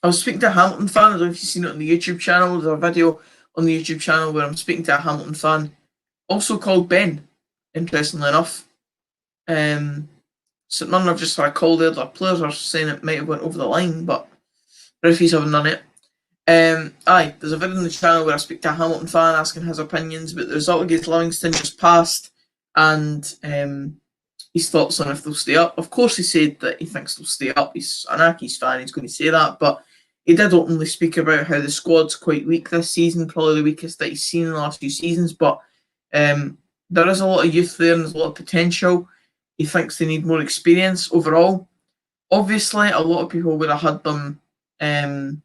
was speaking to a Hamilton fan. I don't know if you've seen it on the YouTube channel. There's a video on the YouTube channel where I'm speaking to a Hamilton fan, also called Ben, interestingly enough. St Mirren have just had a call there. The players are saying it might have went over the line, but referees haven't done it. There's a video on the channel where I speak to a Hamilton fan asking his opinions about the result against Livingston just passed, and his thoughts on if they'll stay up. Of course, he said that he thinks they'll stay up. He's an Accies fan, he's going to say that, but he did openly speak about how the squad's quite weak this season, probably the weakest that he's seen in the last few seasons, but there is a lot of youth there and there's a lot of potential. He thinks they need more experience overall. Obviously, a lot of people would have had them bottom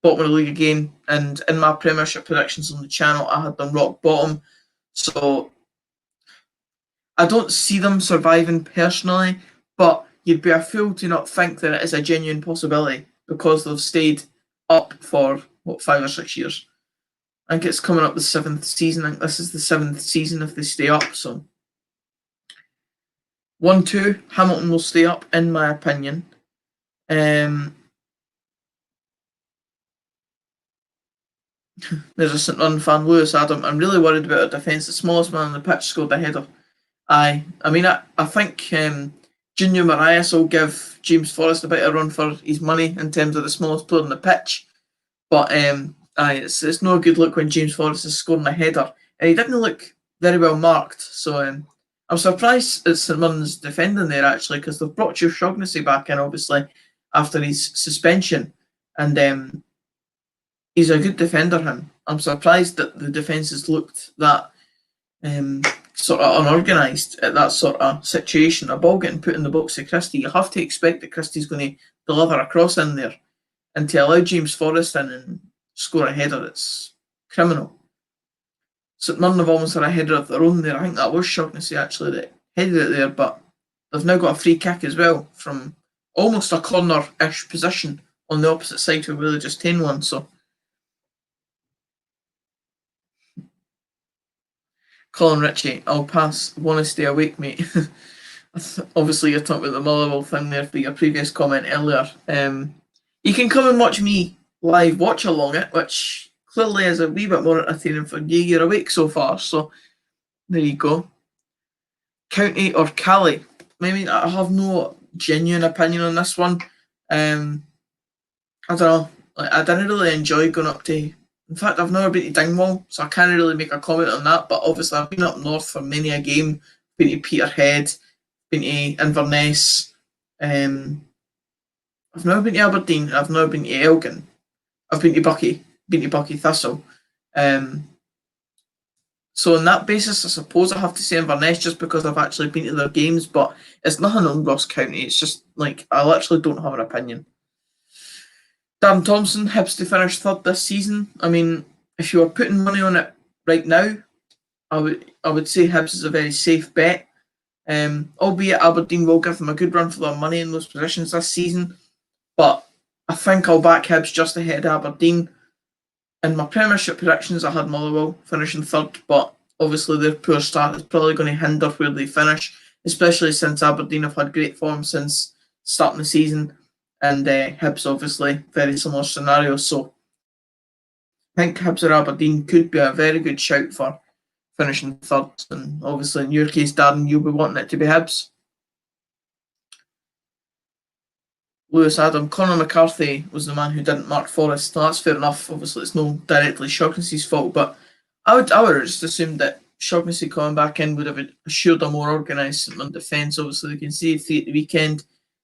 of the league again, and in my Premiership predictions on the channel, I had them rock bottom. So I don't see them surviving personally, but you'd be a fool to not think that it is a genuine possibility because they've stayed up for 5 or 6 years. I think it's coming up the 7th season. I think this is the 7th season if they stay up. So 1-2, Hamilton will stay up, in my opinion. There's a St Mirren fan, Lewis Adam. I'm really worried about our defence. The smallest man on the pitch scored a header. I think Junior Marias will give James Forrest a bit of a run for his money in terms of the smallest player on the pitch. But it's no good look when James Forrest is scoring a header, and he didn't look very well marked. So I'm surprised at St Mirren's defending there actually, because they've brought Joe Shaughnessy back in obviously after his suspension, and he's a good defender. Him, I'm surprised that the defences looked that sort of unorganised at that sort of situation. A ball getting put in the box to Christie, you have to expect that Christie's going to deliver a cross in there, and to allow James Forrest in and score a header, it's criminal. St Mirren have almost had a header of their own there. I think that was Shaughnessy actually that headed it there, but they've now got a free kick as well from almost a corner-ish position on the opposite side where they just 10-1. So Colin Ritchie, I'll pass. Want to stay awake, mate. Obviously, you're talking about the Motherwell thing there for your previous comment earlier. You can come and watch me live watch along it, which clearly is a wee bit more entertaining for you. You're awake so far, so there you go. County or Cali? Maybe I have no genuine opinion on this one. I don't know. I didn't really enjoy going up to. In fact, I've never been to Dingwall, so I can't really make a comment on that. But obviously, I've been up north for many a game. Been to Peterhead, been to Inverness. I've never been to Aberdeen. I've never been to Elgin. I've been to Bucky. Been to Bucky Thistle. So on that basis, I suppose I have to say Inverness just because I've actually been to their games. But it's nothing on Ross County. It's just like I literally don't have an opinion. Dan Thompson, Hibs to finish third this season. I mean, if you were putting money on it right now, I would say Hibs is a very safe bet. Albeit Aberdeen will give them a good run for their money in those positions this season. But I think I'll back Hibs just ahead of Aberdeen. In my Premiership predictions, I had Motherwell finishing third, but obviously their poor start is probably going to hinder where they finish, especially since Aberdeen have had great form since starting the season. And Hibs, obviously, very similar scenario. So I think Hibs or Aberdeen could be a very good shout for finishing third. And obviously, in your case, Darren, you'll be wanting it to be Hibs. Lewis Adam, Conor McCarthy was the man who didn't mark Forrest. No, that's fair enough. Obviously, it's no directly Shaughnessy's fault, but I would just assume that Shaughnessy coming back in would have assured a more organised St Mirren defence. Obviously, they can see 3 at the weekend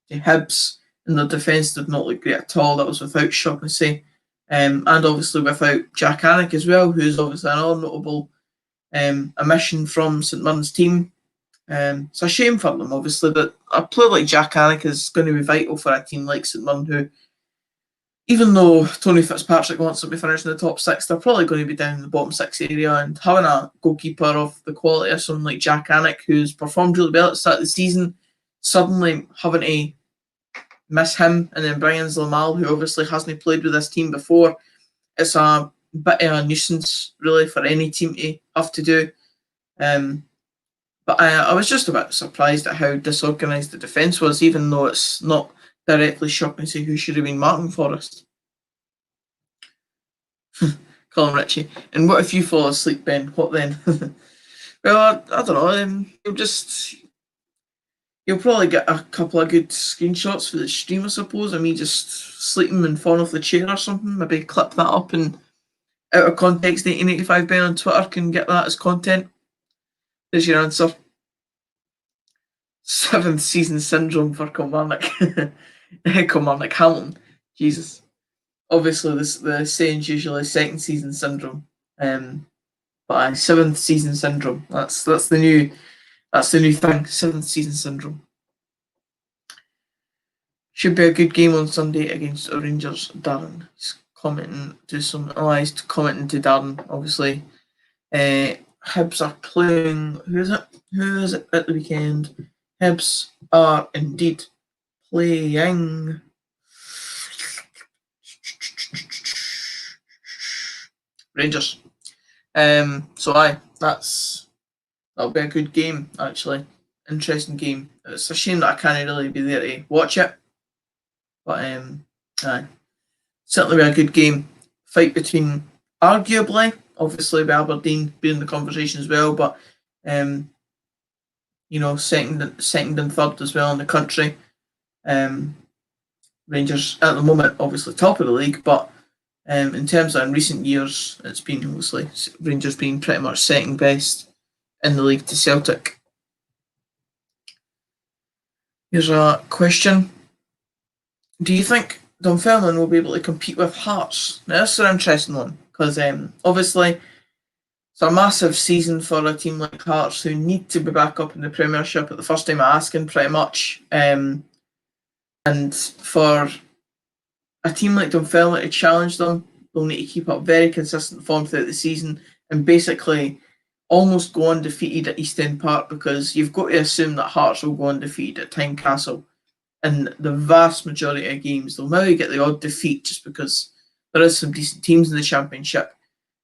to Hibs, and the defence did not look great at all. That was without Shaughnessy, and obviously without Jack Annick as well, who's obviously another notable omission from St Mirren's team. It's a shame for them, obviously, that a player like Jack Annick is going to be vital for a team like St Mirren, who, even though Tony Fitzpatrick wants them to finish in the top 6, they're probably going to be down in the bottom 6 area, and having a goalkeeper of the quality of someone like Jack Annick, who's performed really well at the start of the season, suddenly having to miss him and then bring in Zlamal, who obviously hasn't played with this team before, it's a bit of a nuisance, really, for any team to have to do. But I was just a bit surprised at how disorganised the defence was, even though it's not directly Shaughnessy who should have been marking Forrest. Colin Ritchie. And what if you fall asleep, Ben? What then? Well, I don't know. You'll probably get a couple of good screenshots for the stream, I suppose, of me just sleeping and falling off the chair or something. Maybe clip that up and out of context, 1885 Ben on Twitter can get that as content. There's your answer. 7th season syndrome for Kilmarnock. Kilmarnock Hamilton. Jesus. Obviously, the saying's usually 2nd season syndrome. But 7th season syndrome. That's the new thing. 7th season syndrome. Should be a good game on Sunday against the Rangers. Darren. He's commenting to Darren, obviously. Hibs are playing. Who is it at the weekend? Hibs are indeed playing Rangers. So that'll be a good game, actually. Interesting game. It's a shame that I can't really be there to watch it. But certainly be a good game. Fight between, arguably, obviously, with Aberdeen being in the conversation as well, but second and third as well in the country. Rangers at the moment, obviously top of the league, but In terms of in recent years, it's been obviously Rangers being pretty much second best in the league to Celtic. Here's a question. Do you think Dunfermline will be able to compete with Hearts? Now, this is an interesting one because obviously it's a massive season for a team like Hearts who need to be back up in the Premiership at the first time asking, pretty much. And for a team like Dunfermline to challenge them, they'll need to keep up very consistent form throughout the season and basically almost go undefeated at East End Park, because you've got to assume that Hearts will go undefeated at Tynecastle in the vast majority of games. They'll maybe get the odd defeat just because there is some decent teams in the Championship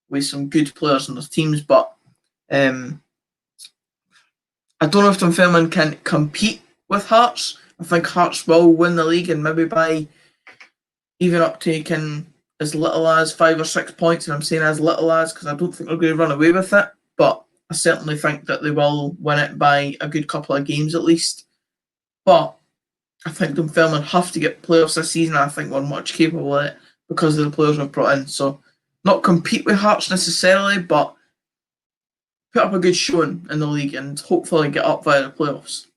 with some good players in their teams, but I don't know if Dunfermline can compete with Hearts. I think Hearts will win the league and maybe by even up to as little as 5 or 6 points, and I'm saying as little as because I don't think they're going to run away with it, but I certainly think that they will win it by a good couple of games at least. But I think Dunfermline have to get playoffs this season. I think we're much capable of it because of the players we've brought in. So not compete with Hearts necessarily, but put up a good showing in the league and hopefully get up via the playoffs.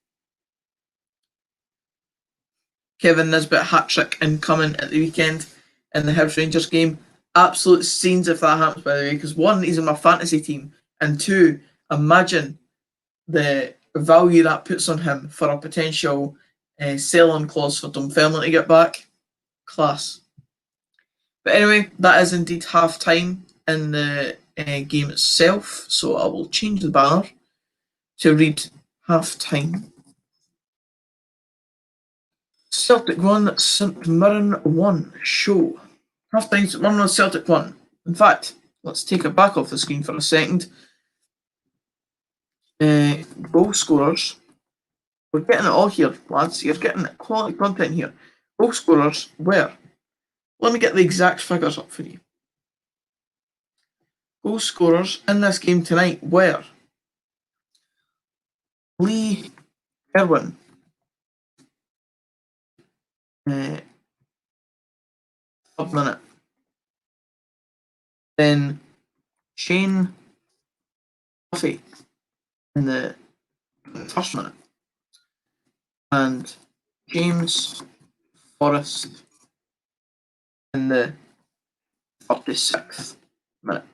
Kevin Nisbet hat-trick incoming at the weekend in the Hibs Rangers game. Absolute scenes if that happens, by the way, because one, he's in my fantasy team, and two, imagine the value that puts on him for a potential sell-on clause for Dunfermline to get back. Class. But anyway, that is indeed half-time in the game itself, so I will change the banner to read half-time. Celtic 1, St Mirren 1 show. Half-time, St Mirren 1, Celtic 1. In fact, let's take it back off the screen for a second. Goal scorers. We're getting it all here, lads. You're getting quality content here. Goal scorers were. Let me get the exact figures up for you. Goal scorers in this game tonight were Lee Irwin, third minute. Then Shane Duffy in the first minute. And James Forrest in the 36th minute.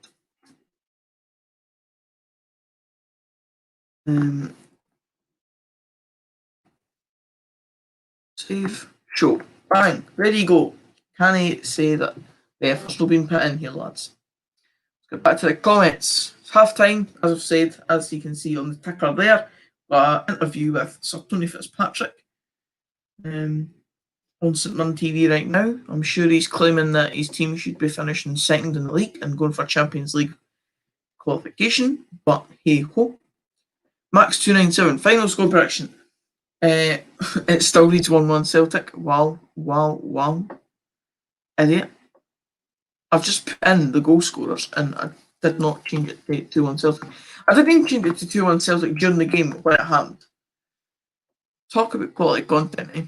Save, show, bang, there you go. Can I say that the effort's still been put in here, lads? Let's get back to the comments. It's half time, as I've said, as you can see on the ticker there. Got an interview with Sir Tony Fitzpatrick on St Mirren TV right now. I'm sure he's claiming that his team should be finishing second in the league and going for Champions League qualification, but hey ho. Max297, final score prediction. It still reads 1-1 Celtic. Wow. Idiot. I've just put in the goal scorers and I did not change it to 2-1 Celtic. I didn't change it to 2-1 Celtic during the game when it happened. Talk about quality content, eh?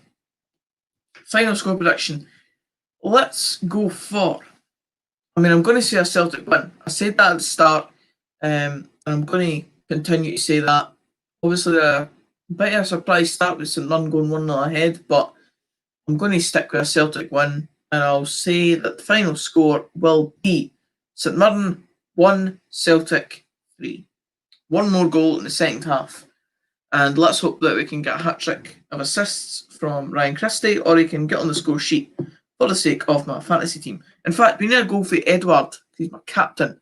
Final score prediction. Let's go for. I'm going to say a Celtic win. I said that at the start, and I'm going to continue to say that. Obviously, a bit of a surprise start with St Mirren going 1-0 ahead, but I'm going to stick with a Celtic win, and I'll say that the final score will be St Mirren 1, Celtic 3. One more goal in the second half. And let's hope that we can get a hat-trick of assists from Ryan Christie, or he can get on the score sheet for the sake of my fantasy team. In fact, we need a goal for Edward. He's my captain.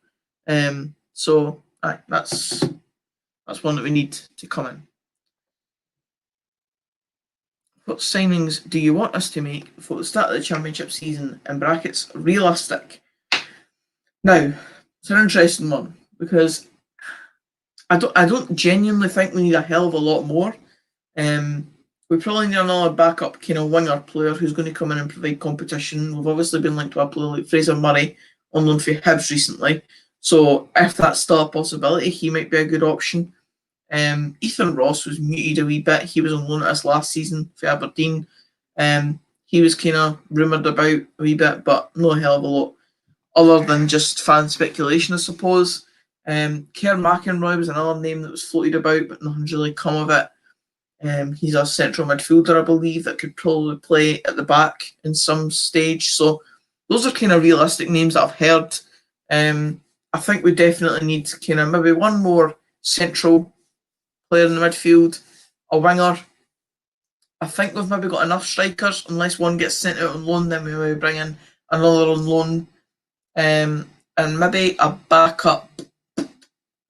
So that's one that we need to come in. What signings do you want us to make before the start of the Championship season, in brackets, realistic? Now, it's an interesting one, because I don't genuinely think we need a hell of a lot more. We probably need another backup kind of winger player who's going to come in and provide competition. We've obviously been linked to a player like Fraser Murray on loan for Hibs recently. So if that's still a possibility, he might be a good option. Ethan Ross was muted a wee bit. He was on loan at us last season for Aberdeen. He was kind of rumoured about a wee bit, but no hell of a lot. other than just fan speculation, I suppose. Kerr McInroy was another name that was floated about, but nothing's really come of it. He's a central midfielder, I believe, that could probably play at the back in some stage. So those are kind of realistic names that I've heard. I think we definitely need kind of maybe one more central player in the midfield, a winger. I think we've maybe got enough strikers, unless one gets sent out on loan, then we maybe bring in another on loan. And maybe a backup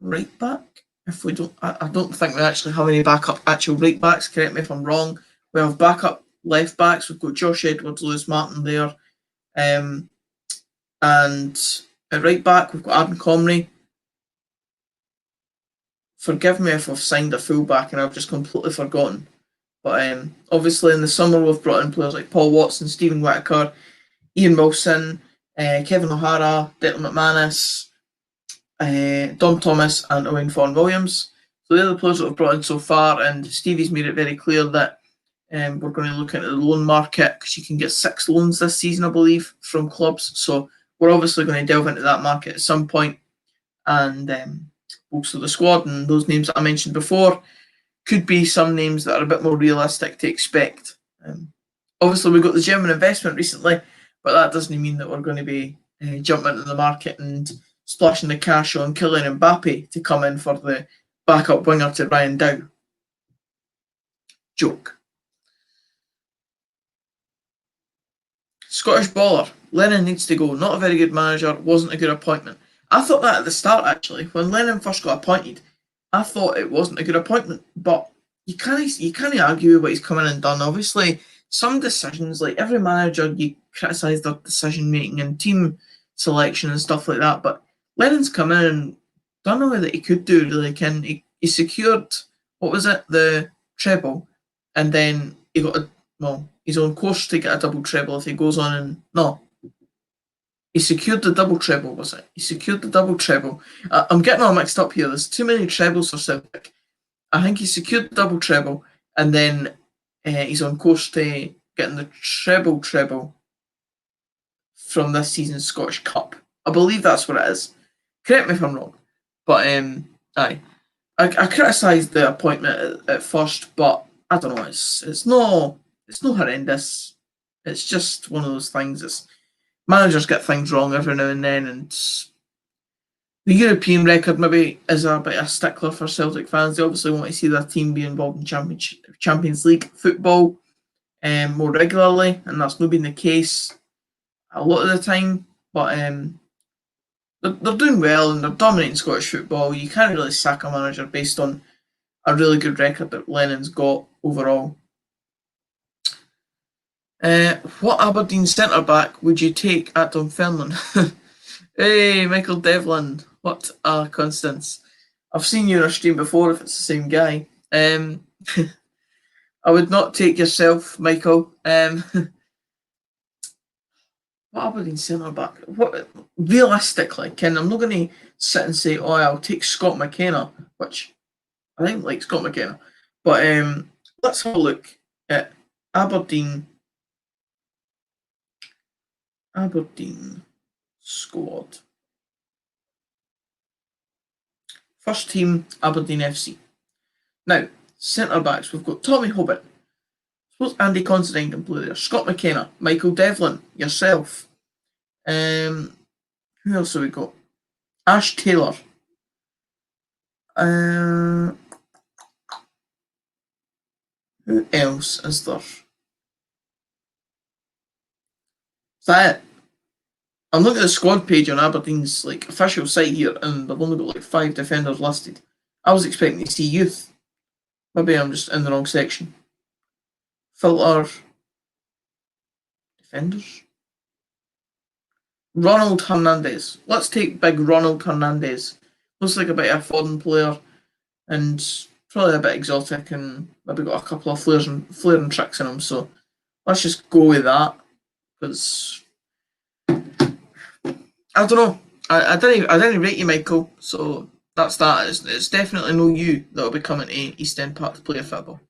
right back. If we don't, I don't think we actually have any backup actual right backs. Correct me if I'm wrong. We have backup left backs. We've got Josh Edwards, Lewis Martin there, and at right back we've got Adam Comrie. Forgive me if I've signed a full back and I've just completely forgotten. But obviously in the summer we've brought in players like Paul Watson, Stephen Whittaker, Ian Wilson, Kevin O'Hara, Declan McManus, Dom Thomas and Owen Vaughan Williams. So they're the players that we've brought in so far, and Stevie's made it very clear that we're going to look into the loan market because you can get 6 loans this season, I believe, from clubs. So we're obviously going to delve into that market at some point, and also the squad and those names that I mentioned before could be some names that are a bit more realistic to expect. Obviously, we got the German investment recently, but that doesn't mean that we're going to be jumping into the market and splashing the cash on Kylian Mbappe to come in for the backup winger to Ryan Dow. Joke. Scottish baller. Lennon needs to go. Not a very good manager. Wasn't a good appointment. I thought that at the start, actually. When Lennon first got appointed, I thought it wasn't a good appointment. But you can't argue what he's come in and done. Obviously, some decisions, like every manager, you criticise their decision making and team selection and stuff like that. But Lennon's come in and done all that he could do, really. He secured, what was it, the treble, and then he got he's on course to get a double treble if he goes on and he secured the double treble, was it? He secured the double treble. I'm getting all mixed up here. There's too many trebles for Celtic. I think he secured the double treble, and then he's on course to getting the treble from this season's Scottish Cup. I believe that's what it is. Correct me if I'm wrong. But aye. I criticised the appointment at first, but I don't know, it's no horrendous. It's just one of those things. Managers get things wrong every now and then, and the European record maybe is a bit of a stickler for Celtic fans. They obviously want to see their team be involved in Champions League football more regularly, and that's not been the case a lot of the time. But they're doing well and they're dominating Scottish football. You can't really sack a manager based on a really good record that Lennon's got overall. What Aberdeen centre back would you take at Dunfermline? Hey, Michael Devlin, what a coincidence. I've seen you in a stream before if it's the same guy. I would not take yourself, Michael. What Aberdeen centre back? What realistically, Ken? I'm not going to sit and say, "Oh, I'll take Scott McKenna," which I think like Scott McKenna. But let's have a look at Aberdeen squad. First team Aberdeen FC. Now centre backs. We've got Tommy Hobbit. Suppose Andy Considine can play there. Scott McKenna, Michael Devlin, yourself. Who else have we got? Ash Taylor. Who else is there? Is that it? I'm looking at the squad page on Aberdeen's official site here, and they've only got 5 defenders listed. I was expecting to see youth. Maybe I'm just in the wrong section. Filter. Defenders. Ronald Hernandez. Let's take big Ronald Hernandez. Looks like a bit of a foreign player and probably a bit exotic and maybe got a couple of flair and tricks in him. So let's just go with that because I don't know. I didn't rate you, Michael. So that's that. It's definitely no you that will be coming to East End Park to play a football.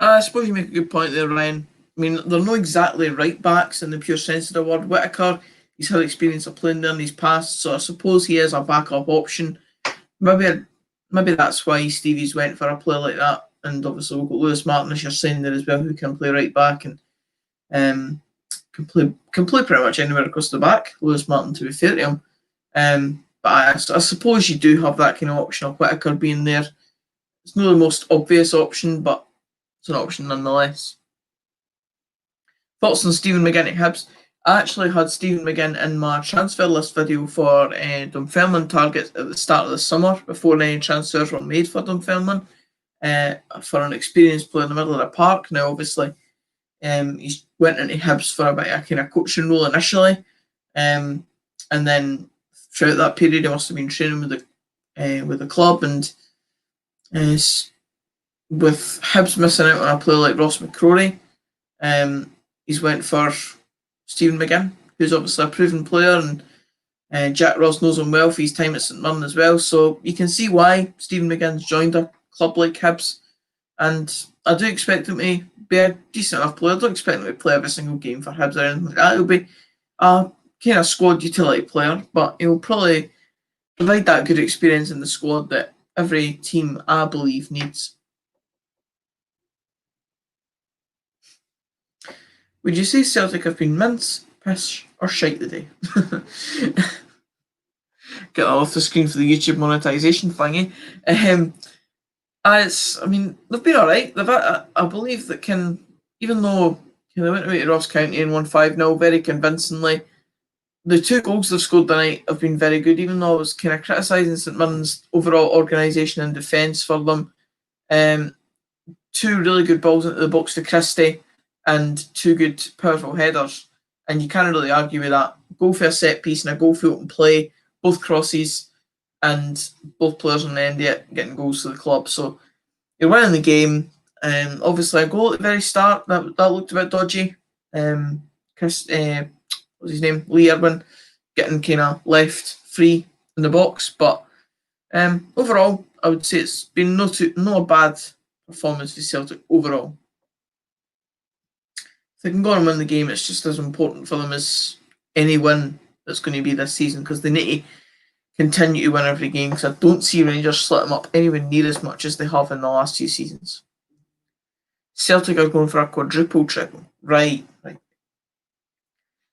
I suppose you make a good point there, Ryan. mean, they're not exactly right backs in the pure sense of the word. Whittaker, he's had experience of playing there in his past, so I suppose he is a backup option. Maybe maybe that's why Stevie's went for a player like that. And obviously we've got Lewis Martin, as you're saying there as well, who can play right back and can play pretty much anywhere across the back. Lewis Martin, to be fair to him. But I suppose you do have that kind of option of Whittaker being there. It's not the most obvious option, but it's an option nonetheless. Thoughts on Stephen McGinn at Hibs? I actually had Stephen McGinn in my transfer list video for Dunfermline targets at the start of the summer before any transfers were made for Dunfermline for an experienced player in the middle of the park. Now, obviously, he went into Hibs for a bit of a kind of coaching role initially, and then throughout that period, he must have been training with the club, and with Hibs missing out on a player like Ross McCrory, he's went for Stephen McGinn, who's obviously a proven player, and Jack Ross knows him well for his time at St Mirren as well. So you can see why Stephen McGinn's joined a club like Hibs, and I do expect him to be a decent enough player. I don't expect him to play every single game for Hibs or anything like that. He'll be a kind of squad utility player, but he'll probably provide that good experience in the squad that every team, I believe, needs. Would you say Celtic have been mince, piss, or shite today? Get that off the screen for the YouTube monetisation thingy. I mean, they've been alright. I believe that even though they went away to Ross County and won 5-0 very convincingly, the 2 goals they've scored tonight have been very good, even though I was kind of criticising St Mirren's overall organisation and defence for them. 2 really good balls into the box to Christie and 2 good, powerful headers. And you can't really argue with that. Goal for a set piece and a goal for open play, both crosses, and both players on the end yet getting goals to the club. So you're winning the game. Obviously, a goal at the very start that looked a bit dodgy. What's his name? Lee Irwin getting kind of left free in the box. But overall, I would say it's been not a bad performance for Celtic overall. If they can go and win the game, it's just as important for them as any win that's going to be this season, because they need to continue to win every game, because I don't see Rangers split them up anywhere near as much as they have in the last 2 seasons. Celtic are going for a quadruple treble. Right.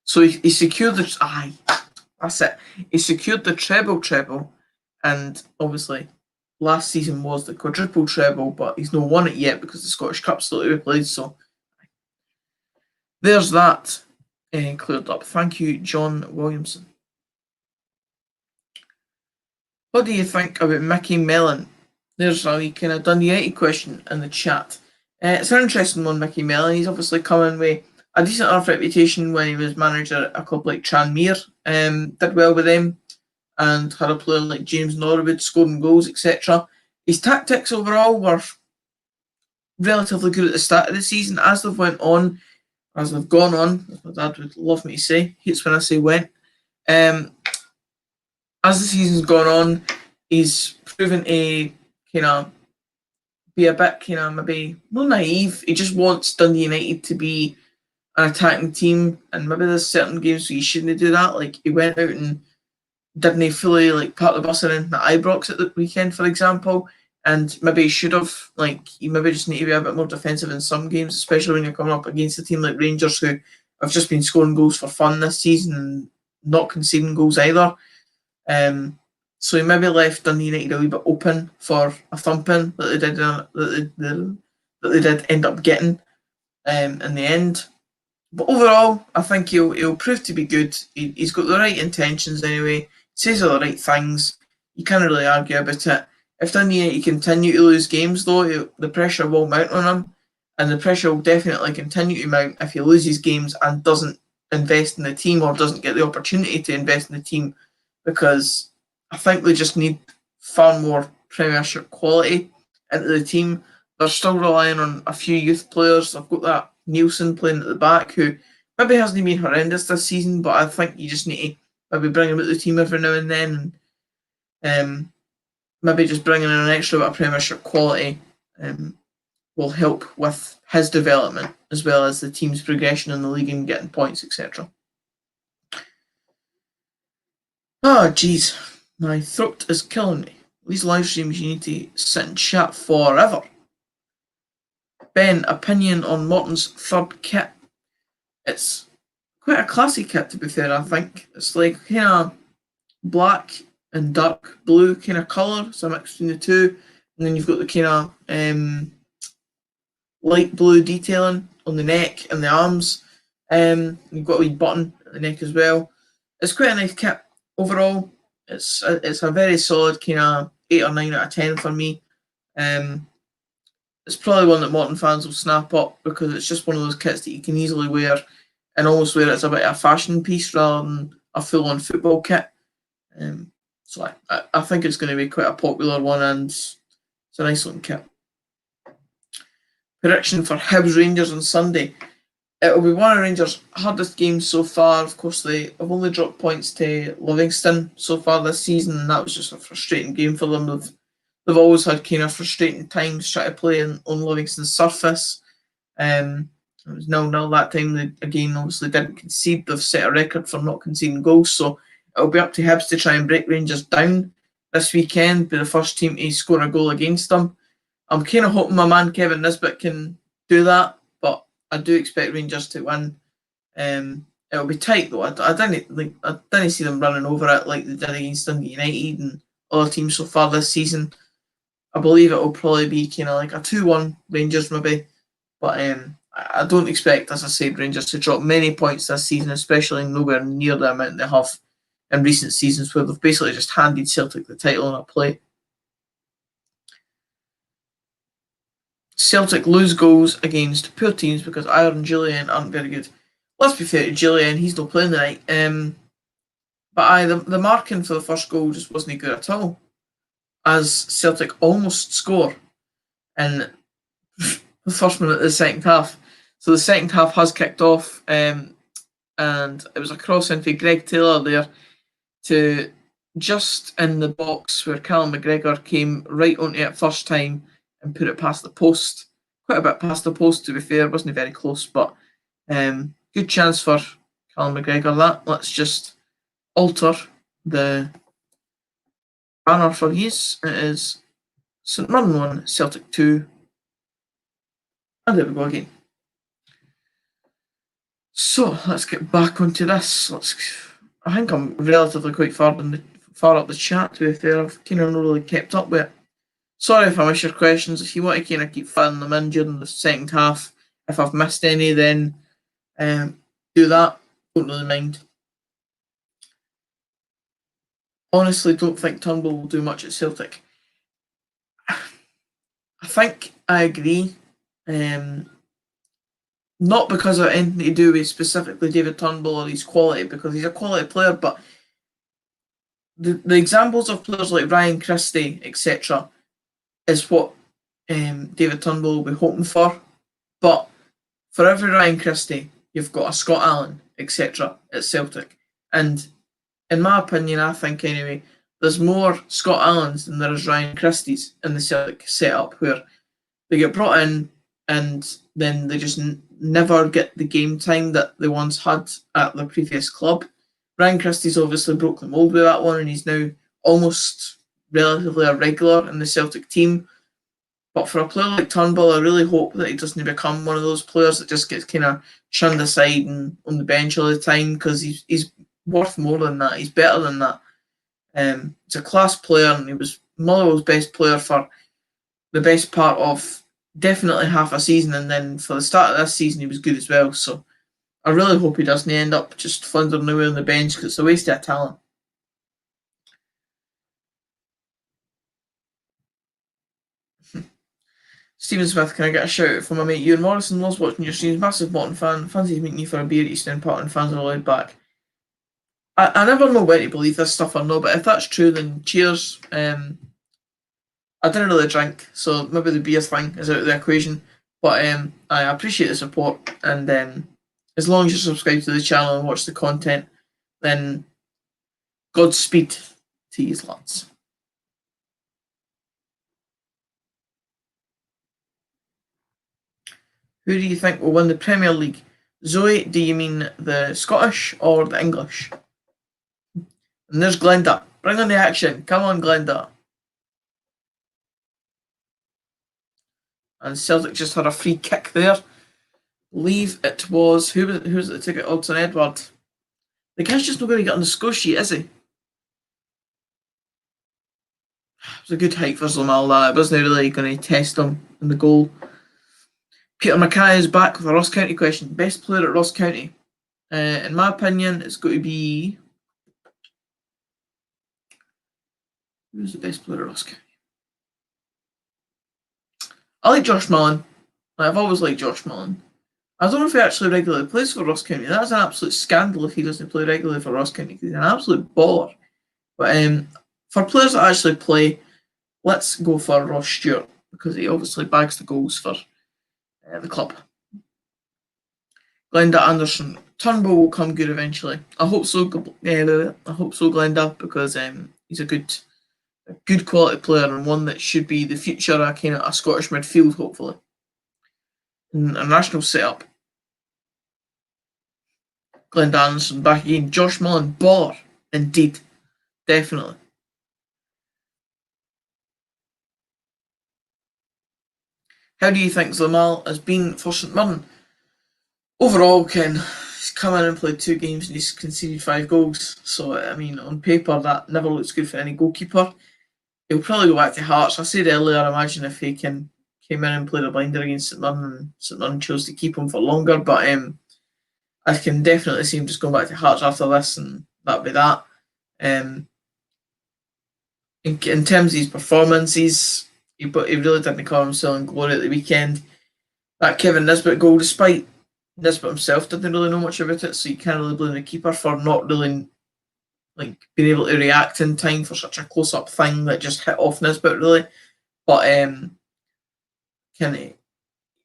So he secured that's it. He secured the treble, and obviously last season was the quadruple treble, but he's not won it yet because the Scottish Cup's still to be played. So there's that cleared up. Thank you, John Williamson. What do you think about Mickey Mellon? There's a wee kind of Dundee United question in the chat. It's an interesting one, Mickey Mellon. He's obviously coming with a decent enough reputation when he was manager at a club like Tranmere. Did well with them and had a player like James Norwood scoring goals, etc. His tactics overall were relatively good at the start of the season. As they've gone on, as my dad would love me to say, hates when I say went. As the season's gone on, he's proven to kind of be a bit kind of maybe not naive. He just wants Dundee United to be an attacking team, and maybe there's certain games where you shouldn't do that. Like he went out and didn't fully like part the bus in the Ibrox at the weekend, for example, and maybe he should have. Like you maybe just need to be a bit more defensive in some games, especially when you're coming up against a team like Rangers, who have just been scoring goals for fun this season and not conceding goals either. So he maybe left Dundee United a wee bit open for a thumping that they did end up getting in the end. But overall, I think he'll prove to be good. He's got the right intentions anyway. Says all the right things. You can't really argue about it. If Dundee United continue to lose games, though, the pressure will mount on him, and the pressure will definitely continue to mount if he loses games and doesn't invest in the team or doesn't get the opportunity to invest in the team, because I think they just need far more Premiership quality into the team. They're still relying on a few youth players. They've got that Nielsen playing at the back, who maybe hasn't been horrendous this season, but I think you just need to maybe bring him out the team every now and then, and maybe just bringing in an extra bit of Premiership quality will help with his development as well as the team's progression in the league and getting points, etc. Oh, jeez. My throat is killing me. These live streams you need to sit and chat forever. Ben, opinion on Morton's third kit? It's quite a classy kit, to be fair, I think. It's like kind of black and dark blue kind of colour, so a mix between the two. And then you've got the kind of light blue detailing on the neck and the arms. You've got a wee button at the neck as well. It's quite a nice kit overall. It's a very solid kind of 8 or 9 out of 10 for me. It's probably one that Morton fans will snap up because it's just one of those kits that you can easily wear and almost wear it as a bit of a fashion piece rather than a full-on football kit. So I think it's going to be quite a popular one, and it's a nice looking kit. Prediction for Hibs Rangers on Sunday. It will be one of Rangers' hardest games so far. Of course, they have only dropped points to Livingston so far this season, and that was just a frustrating game for them. They've always had kind of frustrating times trying to play on Livingston's surface. It was 0-0 that time. They, again, obviously didn't concede. They've set a record for not conceding goals, so it'll be up to Hibs to try and break Rangers down this weekend, be the first team to score a goal against them. I'm kind of hoping my man Kevin Nisbet can do that, but I do expect Rangers to win. It'll be tight though. I didn't see them running over it like they did against Dundee United and other teams so far this season. I believe it will probably be kind of like a 2-1 Rangers maybe, but I don't expect, as I said, Rangers to drop many points this season, especially nowhere near the amount they have in recent seasons where they've basically just handed Celtic the title on a plate. Celtic lose goals against poor teams because Ajer and Jullien aren't very good. Let's be fair to Jullien, he's not playing tonight. But the marking for the first goal just wasn't good at all, as Celtic almost score in the first minute of the second half. So the second half has kicked off, and it was a cross into Greg Taylor there to just in the box where Callum McGregor came right onto it first time and put it past the post. Quite a bit past the post, to be fair. Wasn't very close, but good chance for Callum McGregor. Let's just alter the banner for his. It is St Mirren 1, Celtic 2. And there we go again. So let's get back onto this. I think I'm relatively quite far up the chat, to be fair. I've kind of not really kept up with it. Sorry if I miss your questions. If you want to kind of keep filling them in during the second half, if I've missed any, then do that. Don't really mind. Honestly, don't think Turnbull will do much at Celtic. I think I agree. Not because of anything to do with specifically David Turnbull or his quality, because he's a quality player, but the examples of players like Ryan Christie, etc., is what David Turnbull will be hoping for. But for every Ryan Christie, you've got a Scott Allen, etc., at Celtic. And in my opinion, I think anyway, there's more Scott Allens than there is Ryan Christies in the Celtic setup, where they get brought in and then they just never get the game time that they once had at the previous club. Ryan Christie's obviously broke the mould with that one, and he's now almost relatively a regular in the Celtic team. But for a player like Turnbull, I really hope that he doesn't become one of those players that just gets kind of shunned aside and on the bench all the time, because he's worth more than that. He's better than that. He's a class player, and he was Motherwell's best player for the best part of definitely half a season, and then for the start of this season he was good as well. So I really hope he doesn't end up just floundering away on the bench, because it's a waste of talent. Stephen Smith, can I get a shout out from my mate Ewan Morrison? Loves watching your streams, massive Morton fan, fancies meeting you for a beer at Eastern Park, and fans are allowed back. I never know whether to believe this stuff or not, but if that's true, then cheers. I didn't really drink, so maybe the beer thing is out of the equation. But I appreciate the support, and as long as you subscribe to the channel and watch the content, then Godspeed to you lads. Who do you think will win the Premier League? Zoe, do you mean the Scottish or the English? And there's Glenda. Bring on the action. Come on, Glenda. And Celtic just had a free kick there. I believe it was who was it that took it? Odsonne Edouard. The guy's just not going to get on the score sheet, is he? It was a good hike for Zlamal, that. It wasn't really going to test him in the goal. Peter Mackay is back with a Ross County question. Best player at Ross County? In my opinion, it's got to be... Who's the best player at Ross County? I like Josh Mullen. I've always liked Josh Mullen. I don't know if he actually regularly plays for Ross County. That's an absolute scandal if he doesn't play regularly for Ross County, because he's an absolute baller. But for players that actually play, let's go for Ross Stewart, because he obviously bags the goals for the club. Glenda Anderson. Turnbull will come good eventually. I hope so. I hope so, Glenda, because he's a good quality player and one that should be the future of kind of a Scottish midfield, hopefully. In a national setup. Glenda Anderson back again. Josh Mullen, baller. Indeed. Definitely. How do you think Zlamal has been for St Mirren? Overall, Ken, he's come in and played 2 games and he's conceded 5 goals. So, I mean, on paper, that never looks good for any goalkeeper. He'll probably go back to Hearts. I said earlier, imagine if he came in and played a blinder against St Mirren and St Mirren chose to keep him for longer. But I can definitely see him just going back to Hearts after this, and that'll be that. In terms of his performances, he really didn't call himself in glory at the weekend. That Kevin Nisbet goal, despite Nisbet himself didn't really know much about it, so you can't really blame the keeper for not really being able to react in time for such a close-up thing that just hit off Nisbet, really. But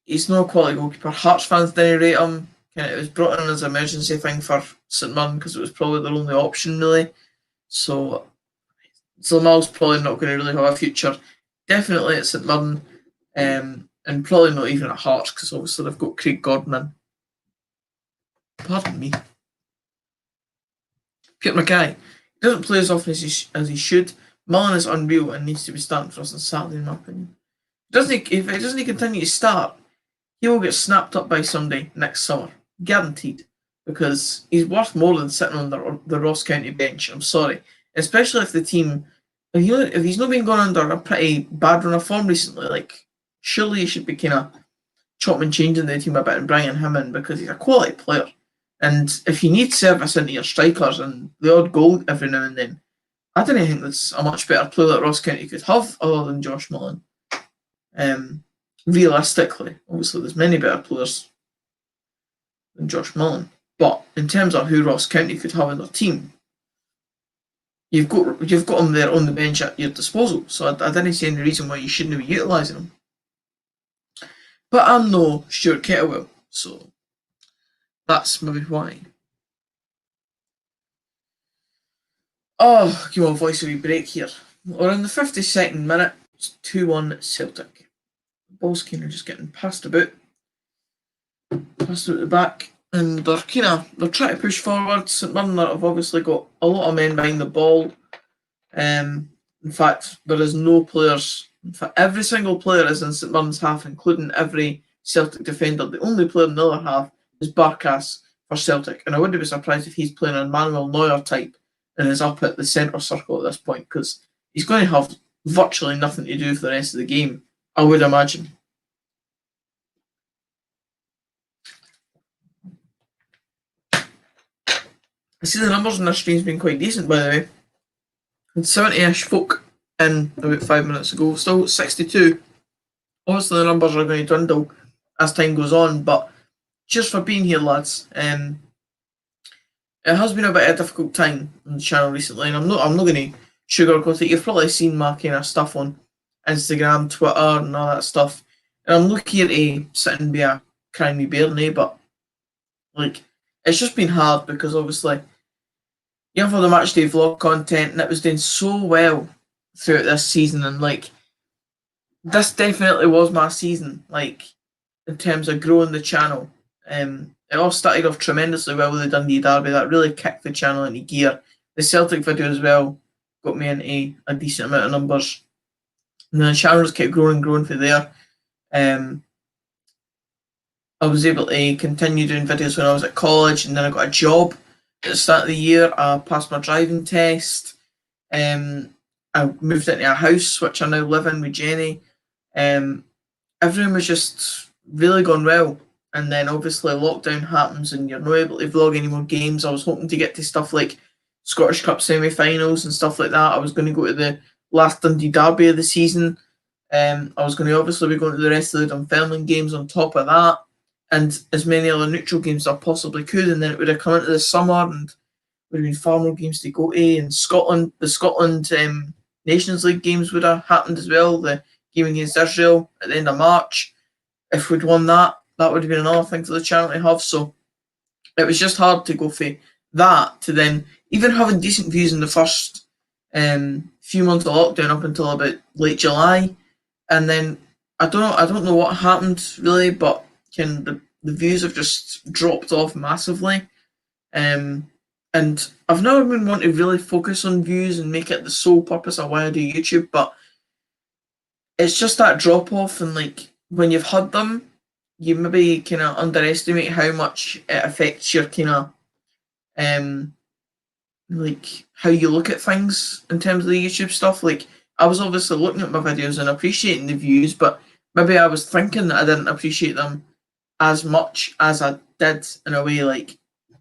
he's no quality goalkeeper. Hearts fans didn't rate him. It was brought in as an emergency thing for St Mirren because it was probably their only option, really. So Zlamal's probably not going to really have a future. Definitely at St Mirren, and probably not even at Hearts, because obviously they've got Craig Gordon in. Pardon me. Peter Mackay. He doesn't play as often as he should. Mullen is unreal and needs to be starting for us on Saturday, in my opinion. If he doesn't continue to start, he will get snapped up by somebody next summer. Guaranteed. Because he's worth more than sitting on the Ross County bench. I'm sorry. Especially if the team... If he's not been going under a pretty bad run of form recently, surely he should be kind of chopping and changing the team a bit and bringing him in, because he's a quality player. And if you need service into your strikers and the odd goal every now and then, I don't think that's a much better player that Ross County could have other than Josh Mullen. Realistically, obviously there's many better players than Josh Mullen. But in terms of who Ross County could have in their team, you've got him there on the bench at your disposal. So I didn't see any reason why you shouldn't be utilising him. But I'm no Stuart Kettlewell, so that's maybe why. Oh, give me a voice a wee break here. We're in the 52nd minute. It's 2-1 Celtic. The ball's kind of just getting passed about the back, and they're trying to push forward. St Mirren have obviously got a lot of men behind the ball. In fact, there is no players. In fact, every single player is in St Mirren's half, including every Celtic defender. The only player in the other half is Barkas for Celtic, and I wouldn't be surprised if he's playing a Manuel Neuer type and is up at the centre circle at this point, because he's going to have virtually nothing to do for the rest of the game, I would imagine. I see the numbers on this stream's been quite decent, by the way. With 70-ish folk in about 5 minutes ago, still 62. Obviously the numbers are going to dwindle as time goes on, but cheers for being here, lads. It has been a bit of a difficult time on the channel recently, and I'm not going to sugarcoat it. You've probably seen my kind of stuff on Instagram, Twitter, and all that stuff. And I'm not here to sit and be a crying me bear, but it's just been hard, because obviously you have all the matchday vlog content, and it was doing so well throughout this season, and this definitely was my season. in terms of growing the channel. It all started off tremendously well with the Dundee Derby. That really kicked the channel into gear. The Celtic video as well got me into a decent amount of numbers. And then the channel just kept growing and growing from there. I was able to continue doing videos when I was at college, and then I got a job at the start of the year. I passed my driving test. I moved into a house which I now live in with Jenny. Everything was just really going well. And then obviously lockdown happens and you're not able to vlog any more games. I was hoping to get to stuff like Scottish Cup semi-finals and stuff like that. I was going to go to the last Dundee Derby of the season. I was going to obviously be going to the rest of the Dunfermline games on top of that, and as many other neutral games as I possibly could. And then it would have come into the summer and would have been far more games to go to. And the Scotland Nations League games would have happened as well. The game against Israel at the end of March. If we'd won that, that would have been another thing for the channel to have. So it was just hard to go for that to then even having decent views in the first few months of lockdown up until about late July, and then I don't know what happened really, but the views have just dropped off massively. And I've never been wanting to really focus on views and make it the sole purpose of why I do YouTube, but it's just that drop off, and like when you've had them, you maybe kind of underestimate how much it affects your kind of like how you look at things in terms of the YouTube stuff. Like I was obviously looking at my videos and appreciating the views, but maybe I was thinking that I didn't appreciate them as much as I did in a way. Like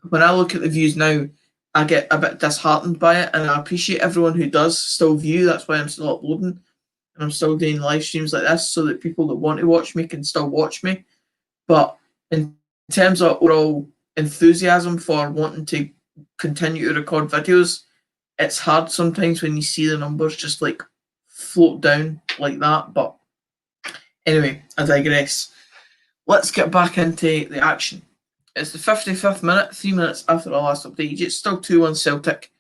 when I look at the views now, I get a bit disheartened by it, and I appreciate everyone who does still view. That's why I'm still uploading and I'm still doing live streams like this so that people that want to watch me can still watch me. But in terms of overall enthusiasm for wanting to continue to record videos, it's hard sometimes when you see the numbers just like float down like that. But anyway, I digress. Let's get back into the action. It's the 55th minute, 3 minutes after the last update. It's still 2-1 Celtic.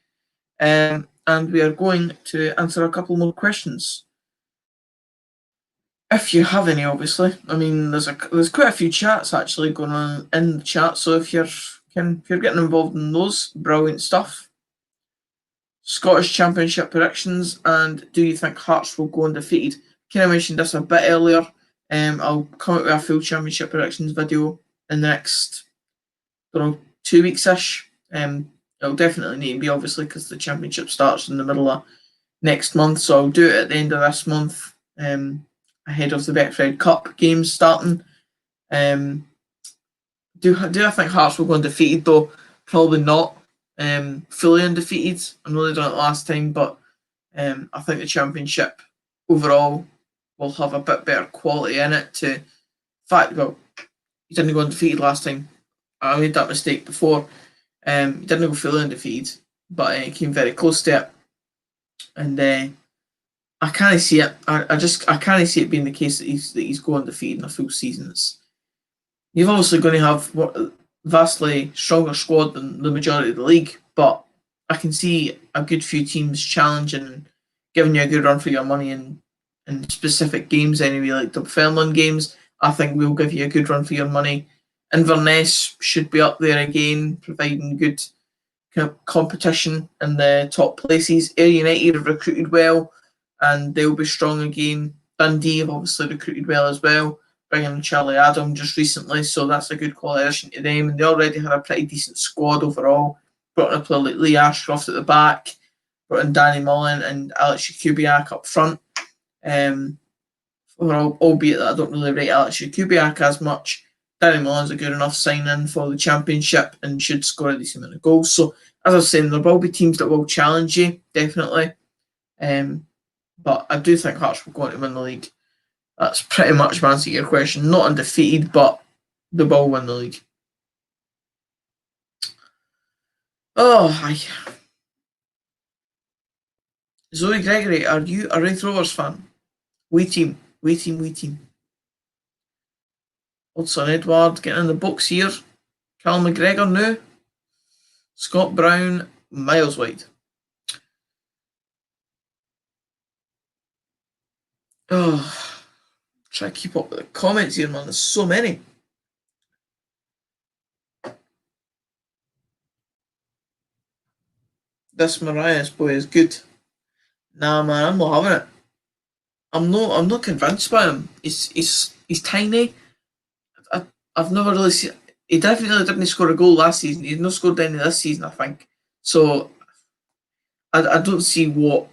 And we are going to answer a couple more questions. If you have any, obviously. I mean, there's quite a few chats actually going on in the chat. So if you're getting involved in those, brilliant stuff. Scottish Championship predictions, and do you think Hearts will go undefeated? Kind of mentioned this a bit earlier. I'll come out with a full Championship predictions video in the next, 2 weeks ish. It'll definitely need to be, obviously, because the Championship starts in the middle of next month. So I'll do it at the end of this month. Ahead of the Betfred Cup games starting. Do I think Hearts will go undefeated though? Probably not. Fully undefeated. I know they done it last time, but I think the Championship overall will have a bit better quality in it. To fact, well, he didn't go undefeated last time. I made that mistake before. He didn't go fully undefeated, but he came very close to it. And I can't see it. I can't see it being the case that he's going undefeated in a full season. You've obviously going to have a vastly stronger squad than the majority of the league, but I can see a good few teams challenging and giving you a good run for your money in specific games anyway, like the Dunfermline games. I think we'll give you a good run for your money. Inverness should be up there again, providing good competition in the top places. Ayr United have recruited well, and they'll be strong again. Dundee have obviously recruited well as well, bringing in Charlie Adam just recently, so that's a good quality addition to them. And they already had a pretty decent squad overall. Brought in a player like Lee Ashcroft at the back, brought in Danny Mullen and Alex Jakubiak up front. Albeit that I don't really rate Alex Jakubiak as much. Danny Mullen's a good enough sign-in for the Championship and should score a decent amount of goals. So, as I was saying, there will be teams that will challenge you, definitely. But I do think Hearts will go on to win the league. That's pretty much my answer to your question. Not undefeated, but they will win the league. Oh, hi. Zoe Gregory, are you a Wraith Rovers fan? We team. Old son Edward getting in the books here. Callum McGregor now. Scott Brown, miles wide. Oh, Try to keep up with the comments here, man. There's so many. This Marias boy is good. Nah, man, I'm not having it. I'm not convinced by him. He's tiny. I, I've never really seen. He definitely didn't score a goal last season. He's not scored any this season, I think. So I don't see what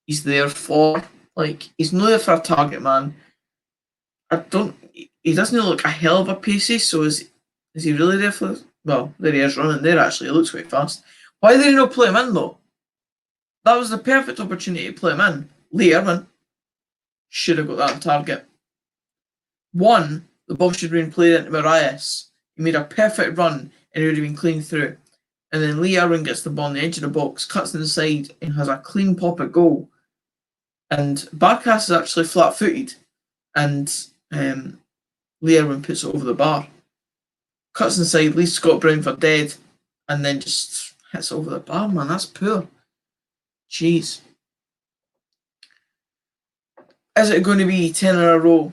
he's there for. Like, he's not there for a target man. I don't. He doesn't look a hell of a pacey. So is he really there for? Well, there he is running there. Actually, he looks quite fast. Why did he not play him in though? That was the perfect opportunity to play him in. Lee Irvin should have got that on target. One, the ball should have been played into Marias. He made a perfect run and he would have been clean through. And then Lee Irwin gets the ball on the edge of the box, cuts inside, and has a clean pop at goal. And Barkas is actually flat footed, and Lee Irwin puts it over the bar. Cuts inside, leaves Scott Brown for dead, and then just hits it over the bar, man. That's poor. Jeez. Is it going to be 10 in a row?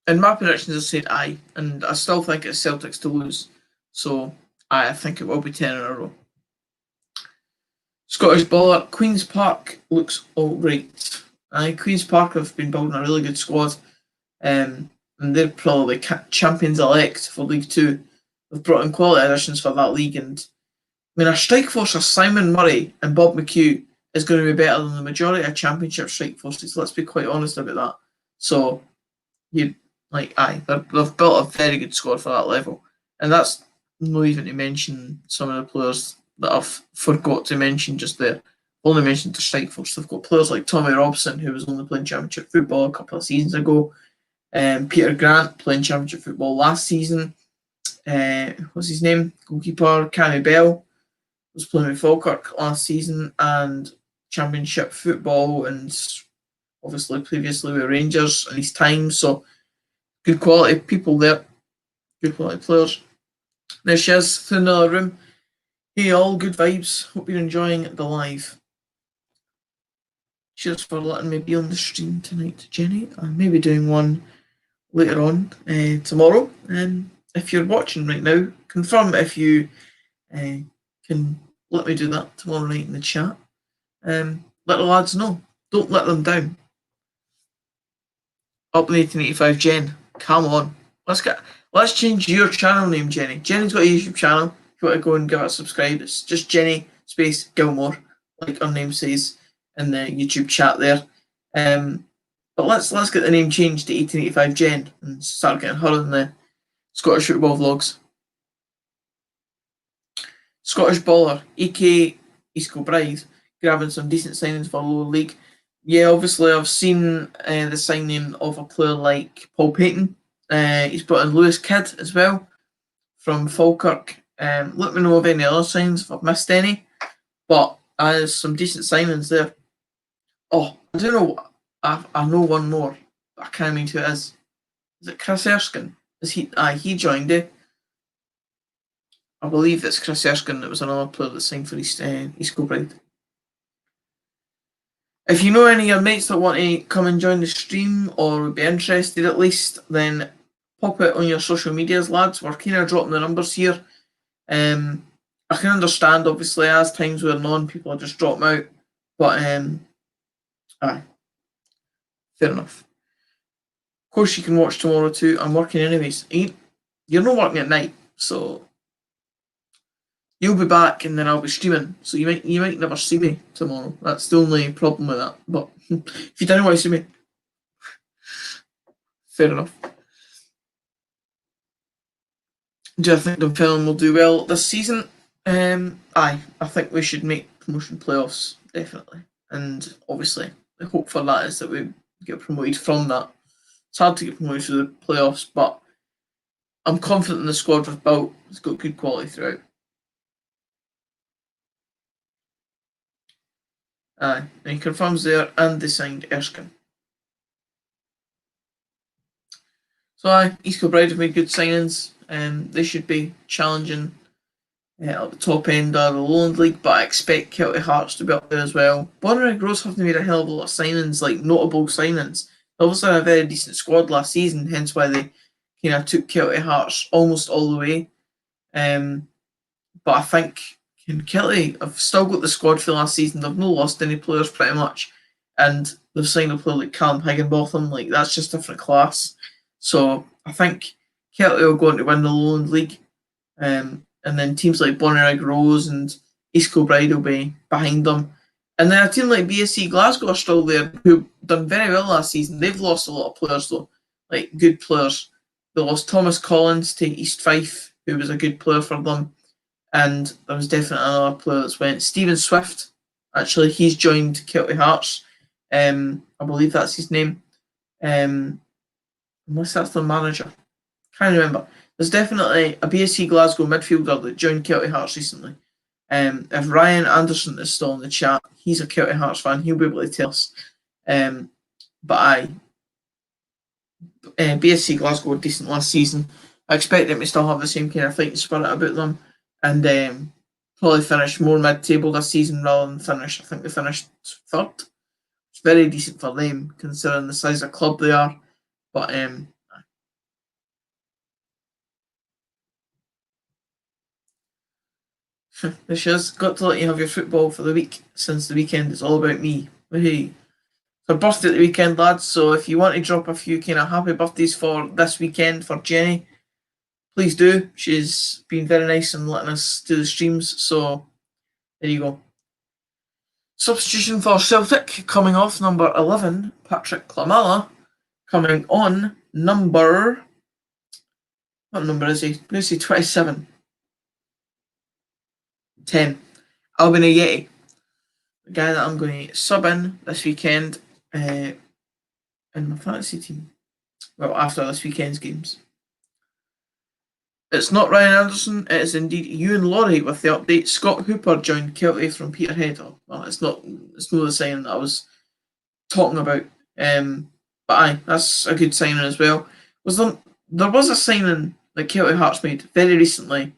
And my predictions have said aye, and I still think it's Celtics to lose. So I think it will be 10 in a row. Scottish baller, Queen's Park looks alright. Queen's Park have been building a really good squad, and they're probably champions elect for League Two. They've brought in quality additions for that league, and I mean, a strike force of Simon Murray and Bob McHugh is going to be better than the majority of Championship strike forces. Let's be quite honest about that. So, they've built a very good squad for that level, and that's not even to mention some of the players that I've forgot to mention just there. I've only mentioned the strike force. They've got players like Tommy Robson, who was only playing Championship football a couple of seasons ago. Peter Grant playing Championship football last season. What's his name? Goalkeeper Cammy Bell was playing with Falkirk last season and Championship football, and obviously previously with Rangers in his time. So good quality people there, good quality players. There she is through another room. Hey all, good vibes. Hope you're enjoying the live. Cheers for letting me be on the stream tonight, Jenny. I may be doing one later on tomorrow. If you're watching right now, confirm if you can let me do that tomorrow night in the chat. Let the lads know. Don't let them down. Up in 1885 Jen. Come on. Let's change your channel name, Jenny. Jenny's got a YouTube channel. If you want to go and give it a subscribe, it's just Jenny space Gilmore, like her name says in the YouTube chat there. But let's get the name changed to 1885 Jen and start getting her in the Scottish football vlogs. Scottish baller, aka East Kilbride, grabbing some decent signings for lower league. Yeah, obviously I've seen the signing of a player like Paul Payton. He's brought in Lewis Kidd as well from Falkirk. Let me know of any other signs if I've missed any. But there's some decent signings there. Oh, I don't know. I know one more, but I can't remember who it is. Is it Chris Erskine? Is he? He joined it. I believe it's Chris Erskine. That was another player that signed for East Kilbride. If you know any of your mates that want to come and join the stream or would be interested at least, then pop it on your social medias, lads. We're kind of dropping the numbers here. I can understand, obviously, as times wear on, people are just dropping out. But, fair enough. Of course, you can watch tomorrow too. I'm working anyways. You're not working at night, so you'll be back and then I'll be streaming. So you might never see me tomorrow. That's the only problem with that. But if you don't want to see me, fair enough. Do I think Dunfermline will do well this season? I think we should make promotion playoffs, definitely. And obviously, the hope for that is that we get promoted from that. It's hard to get promoted through the playoffs, but I'm confident in the squad we've built. It's got good quality throughout. And he confirms there, and they signed Erskine. So East Kilbride have made good signings. They should be challenging at the top end of the Lowland League, but I expect Celtic Hearts to be up there as well. Bonnyrigg Rose haven't made a hell of a lot of signings, like notable signings. obviously had a very decent squad last season, hence why they kind of took Celtic Hearts almost all the way. But I think Celtic have still got the squad for last season. They've not lost any players pretty much, and they've signed a player like Callum Higginbotham. Like that's just different class. So I think Celtic are going to win the Lowland League, and then teams like Bonnyrigg Rose and East Kilbride will be behind them. And then a team like BSC Glasgow are still there, who done very well last season. They've lost a lot of players though, like good players. They lost Thomas Collins to East Fife, who was a good player for them. And there was definitely another player that's went. Stephen Swift, actually, he's joined Celtic Hearts. I believe that's his name. Unless that's the manager. Can't remember. There's definitely a BSC Glasgow midfielder that joined Celtic Hearts recently. If Ryan Anderson is still in the chat, he's a Celtic Hearts fan. He'll be able to tell us. But BSC Glasgow were decent last season. I expect them to still have the same kind of fighting spirit about them, and probably finish more mid-table this season rather than finish. I think they finished third. It's very decent for them considering the size of club they are. But this has got to let you have your football for the week since the weekend is all about me. Hey, it's her birthday at the weekend, lads. So if you want to drop a few kind of happy birthdays for this weekend for Jenny, please do. She's been very nice and letting us do the streams. So there you go. Substitution for Celtic coming off number 11, Patrick Klamala. Coming on number. What number is he? I'm going to say 27. 10. Alvin Ayeti. The guy that I'm going to sub in this weekend in my fantasy team. Well, after this weekend's games. It's not Ryan Anderson, it is indeed Ewan Laurie with the update. Scott Hooper joined Celtic from Peterhead. Well, it's not the signing that I was talking about. But aye, that's a good signing as well. There was a signing that Celtic Hearts made very recently,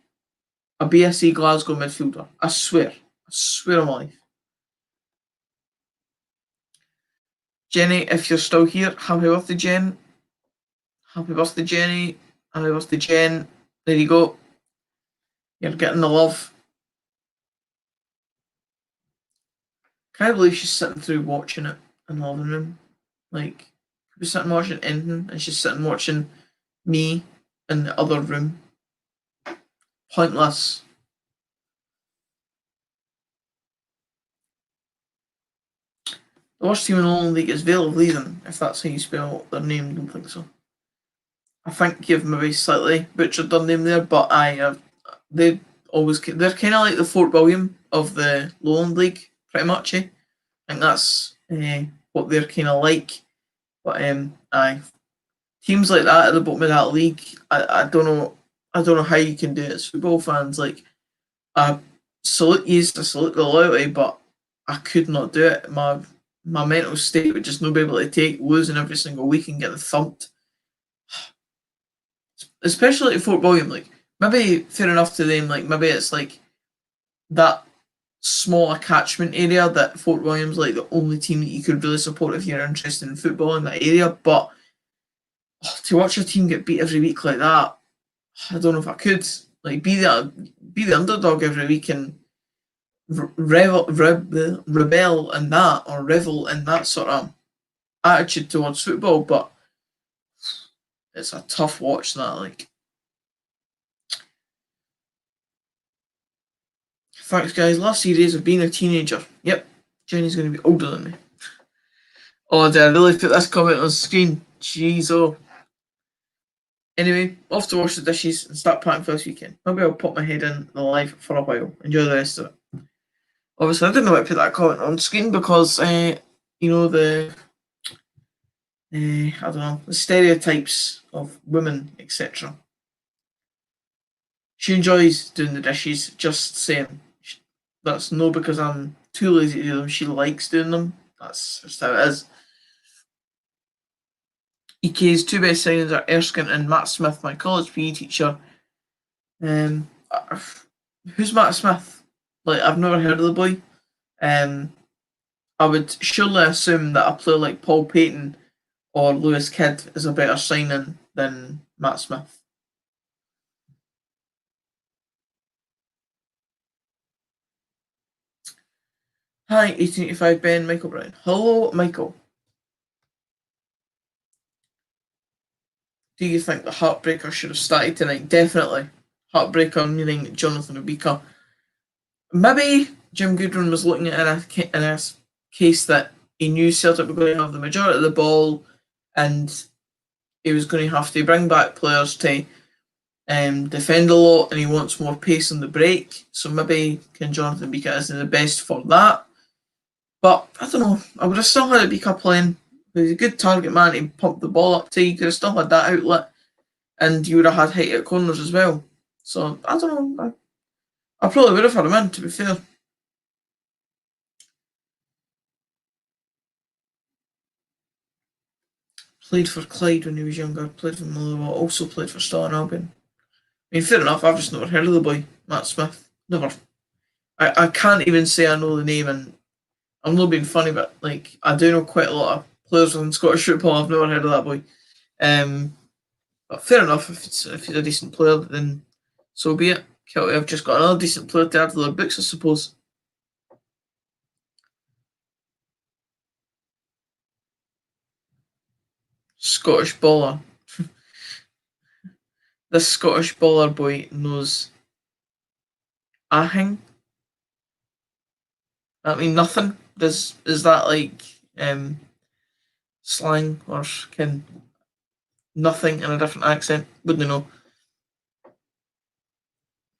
a BSC Glasgow midfielder. I swear on my life. Jenny, if you're still here, happy birthday, Jen. Happy birthday, Jenny. Happy birthday, Jen. There you go. You're getting the love. Can't believe she's sitting through watching it in the living room. Like, we're sitting watching anything, and she's sitting watching me in the other room. Pointless. The worst team in the Lowland League is Vale of Leithen, if that's how you spell their name. Don't think so. I think you've maybe slightly butchered their name there, but they're kind of like the Fort William of the Lowland League, pretty much. I think that's what they're kind of like. But teams like that at the bottom of that league, I don't know how you can do it as football fans. Like, I salute the loyalty, but I could not do it. My mental state would just not be able to take losing every single week and getting thumped. Especially at Fort William, like, maybe fair enough to them, like, maybe it's like that small catchment area that Fort William's like the only team that you could really support if you're interested in football in that area. But to watch your team get beat every week like that, I don't know if I could. Like, be the underdog every week and rebel in that, or revel in that sort of attitude towards football. But it's a tough watch, that, like. Thanks, guys. Last series of being a teenager. Yep, Jenny's going to be older than me. Oh, did I really put this comment on screen? Jeez, oh. Anyway, off to wash the dishes and start packing for this weekend. Maybe I'll pop my head in the live for a while. Enjoy the rest of it. Obviously, I didn't know how to put that comment on screen because, I don't know, the stereotypes of women, etc. She enjoys doing the dishes, just saying. That's no because I'm too lazy to do them. She likes doing them. That's just how it is. EK's two best signings are Erskine and Matt Smith, my college PE teacher. Who's Matt Smith? Like, I've never heard of the boy. I would surely assume that a player like Paul Payton or Lewis Kidd is a better signing than Matt Smith? Hi, 1885 Ben, Michael Brown. Hello, Michael. Do you think the Heartbreaker should have started tonight? Definitely. Heartbreaker meaning Jonathan Obika. Maybe Jim Goodwin was looking at in a case that he knew Celtic were going to have the majority of the ball and he was going to have to bring back players to defend a lot and he wants more pace on the break. So maybe Ken Jonathan Obika isn't the best for that. But I don't know. I would have still had Obika playing. He's a good target man to pump the ball up to. You could have still had that outlet and you would have had height at corners as well. So I don't know. I probably would have had him in, to be fair. Played for Clyde when he was younger, played for Motherwell, also played for Stirling Albion. I mean, fair enough, I've just never heard of the boy, Matt Smith. Never. I can't even say I know the name, and I'm not being funny, but like I do know quite a lot of players in Scottish football. I've never heard of that boy. But fair enough, if he's a decent player, then so be it. Kelty have just got another decent player to add to their books, I suppose. Scottish baller. This Scottish baller boy knows ahing. I mean nothing. Is that like slang or can nothing in a different accent? Wouldn't know.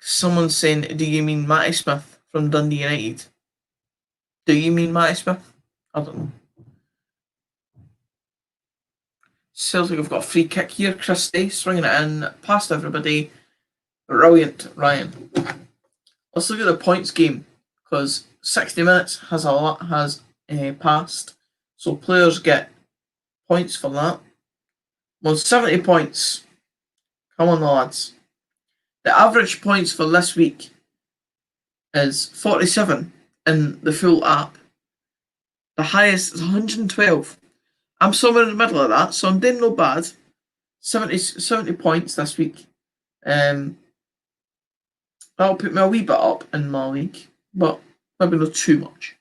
Someone's saying, "Do you mean Matty Smith from Dundee United?" Do you mean Matty Smith? I don't know. Celtic have got a free kick here. Christie swinging it in past everybody. Brilliant, Ryan. Let's look at the points game because 60 minutes has passed, so players get points for that. Well, 70 points. Come on, lads. The average points for this week is 47 in the full app. The highest is 112. I'm somewhere in the middle of that, so I'm doing no bad. 70 points this week. That'll put me a wee bit up in my league, but maybe not too much.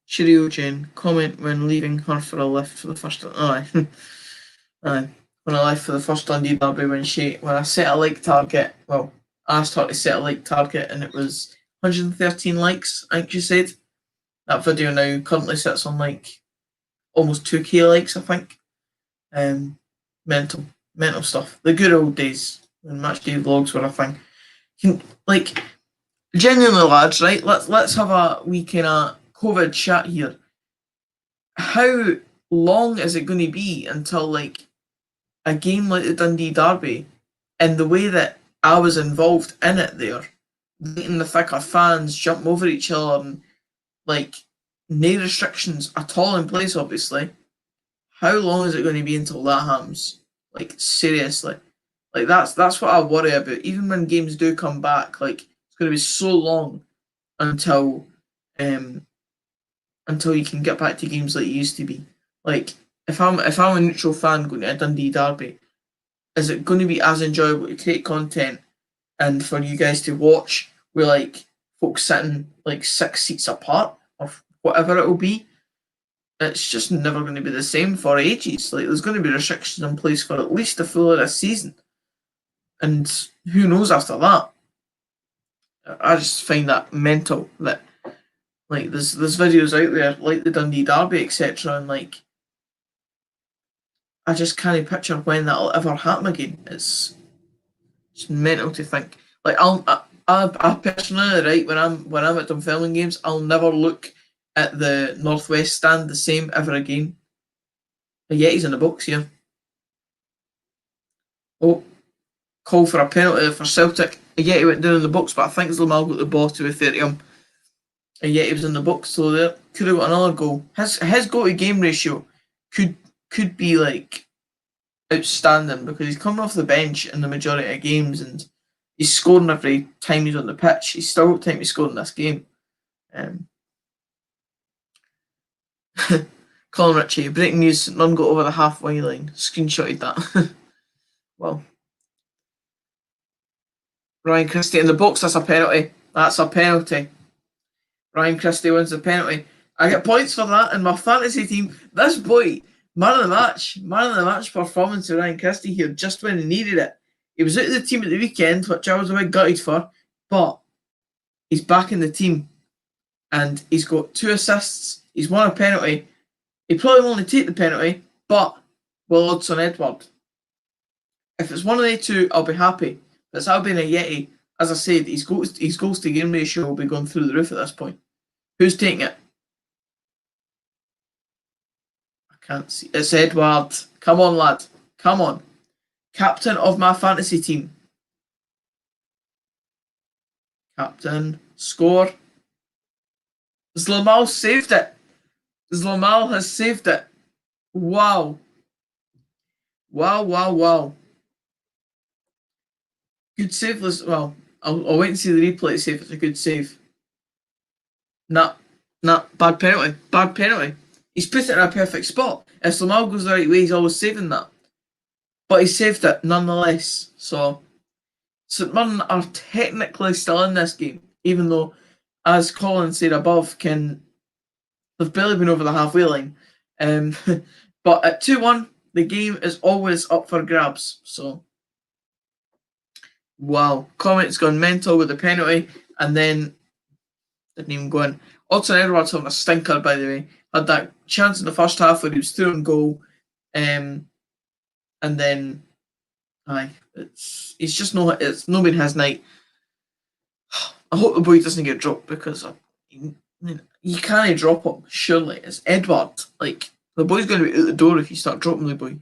Cheerio, Jane. Comment when leaving her for a lift for the first. Aye, aye. When I left for the first Dundee derby, when I set a like target. Well, I asked her to set a like target, and it was 113 likes. I think she said that video now currently sits on like almost 2k likes. I think. Mental stuff. The good old days when matchday vlogs were a thing. Like genuinely, lads, right? Let's have a wee kind of COVID chat here. How long is it going to be until like a game like the Dundee Derby, and the way that I was involved in it there, in the thick of fans jumping over each other and like no restrictions at all in place, obviously. How long is it going to be until that happens? Like seriously, like that's what I worry about. Even when games do come back, like it's going to be so long until until you can get back to games like it used to be. Like if I'm a neutral fan going to a Dundee derby, is it going to be as enjoyable to create content and for you guys to watch with like folks sitting like 6 seats apart or whatever it will be? It's just never going to be the same for ages. Like there's going to be restrictions in place for at least the full of this season, and who knows after that. I just find that mental that like there's videos out there like the Dundee Derby etc. and like I just can't picture when that'll ever happen again. It's mental to think. Like I personally right when I'm at Dunfermline games, I'll never look at the Northwest stand the same ever again. But yet he's in the box here. Oh, call for a penalty for Celtic. Yet he went down in the box, but I think Zlamal got the ball to a 30 him. And yet he was in the box, so there could have got another goal. His goal to game ratio could be like outstanding because he's coming off the bench in the majority of games and he's scoring every time he's on the pitch. He's still got time to score in this game. Colin Ritchie, breaking news, none got over the halfway line. Screenshotted that. Well, Ryan Christie in the box, that's a penalty. That's a penalty. Ryan Christie wins the penalty. I get points for that in my fantasy team. This boy, man of the match performance of Ryan Christie here just when he needed it. He was out of the team at the weekend, which I was a bit gutted for, but he's back in the team and he's got 2 assists. He's won a penalty. He probably will only take the penalty, but will odds on Edward. If it's one of the 2, I'll be happy. If it's Albion and Yeti, as I said, his goals to game ratio will be going through the roof at this point. Who's taking it? I can't see. It's Edward. Come on, lad. Come on. Captain of my fantasy team. Captain. Score. Zlamal saved it. Zlamal has saved it. Wow. Wow. Good save. Well, I'll wait and see the replay to see if it's a good save. Nah, bad penalty. He's put it in a perfect spot. If Zlamal goes the right way, he's always saving that. But he saved it nonetheless. So, St Mirren are technically still in this game, even though, as Colin said above, they've barely been over the halfway line. But at 2-1, the game is always up for grabs. So, wow. Comments gone mental with the penalty, and then didn't even go in. Odson Edwards having a stinker, by the way. Had that chance in the first half where he was through on goal. And then, it's not been his night. I hope the boy doesn't get dropped because you can't drop him, surely. It's Edward. Like, the boy's going to be out the door if you start dropping the boy.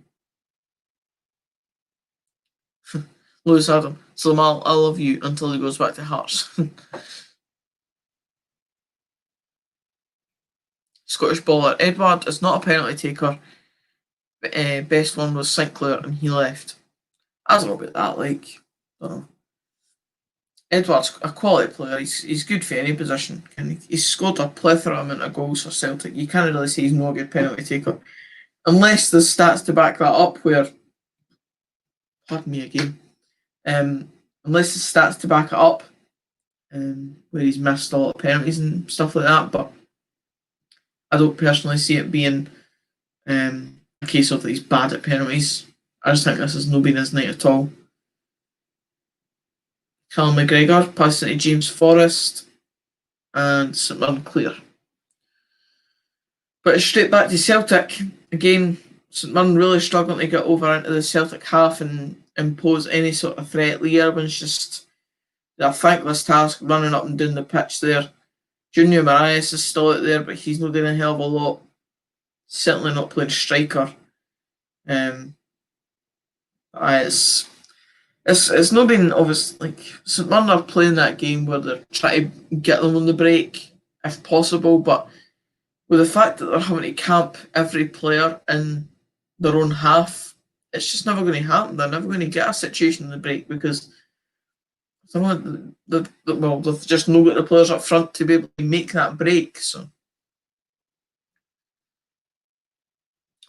Lewis Adam. Zlamal, I love you until he goes back to Hearts. Scottish baller. Edward is not a penalty taker. Best one was Sinclair and he left. I don't know about that, like, I don't know. Edward's a quality player. He's good for any position. He's scored a plethora amount of goals for Celtic. You can't really say he's not a good penalty taker. Unless there's stats to back that up where... Pardon me again. Unless there's stats to back it up where he's missed a lot of penalties and stuff like that, but I don't personally see it being a case of that he's bad at penalties. I just think this has not been his night at all. Callum McGregor passing to James Forrest and St Mirren clear. But straight back to Celtic. Again, St Mirren really struggling to get over into the Celtic half and impose any sort of threat. Lee Irwin's just a thankless task running up and down the pitch there. Junior Marias is still out there, but he's not doing a hell of a lot. Certainly not playing striker. It's not been obvious. Like, St Mirren are playing that game where they're trying to get them on the break if possible, but with the fact that they're having to camp every player in their own half, it's just never going to happen. They're never going to get a situation in the break because they've just not got the players up front to be able to make that break. So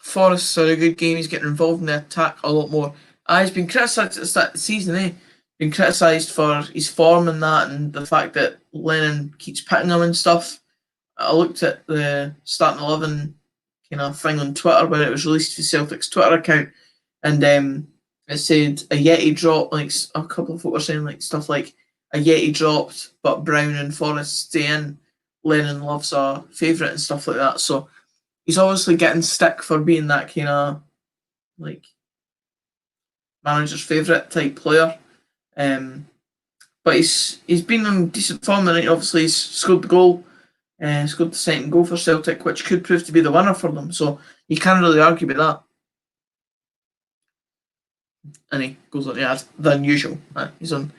Forrest's had a good game. He's getting involved in the attack a lot more. He's been criticised at the start of the season, Been criticised for his form and that, and the fact that Lennon keeps picking him and stuff. I looked at the starting 11 kind of thing on Twitter when it was released to Celtic's Twitter account, and it said a Yeti dropped. Like, a couple of folk were saying like stuff like a Yeti dropped, but Brown and Forrest stay in. Lennon loves a favourite and stuff like that. So he's obviously getting stick for being that kind of like manager's favourite type player. But he's been in decent form, and obviously he's scored the goal. Scored the second goal for Celtic, which could prove to be the winner for them. So you can't really argue with that. And he goes on to add than usual. He's on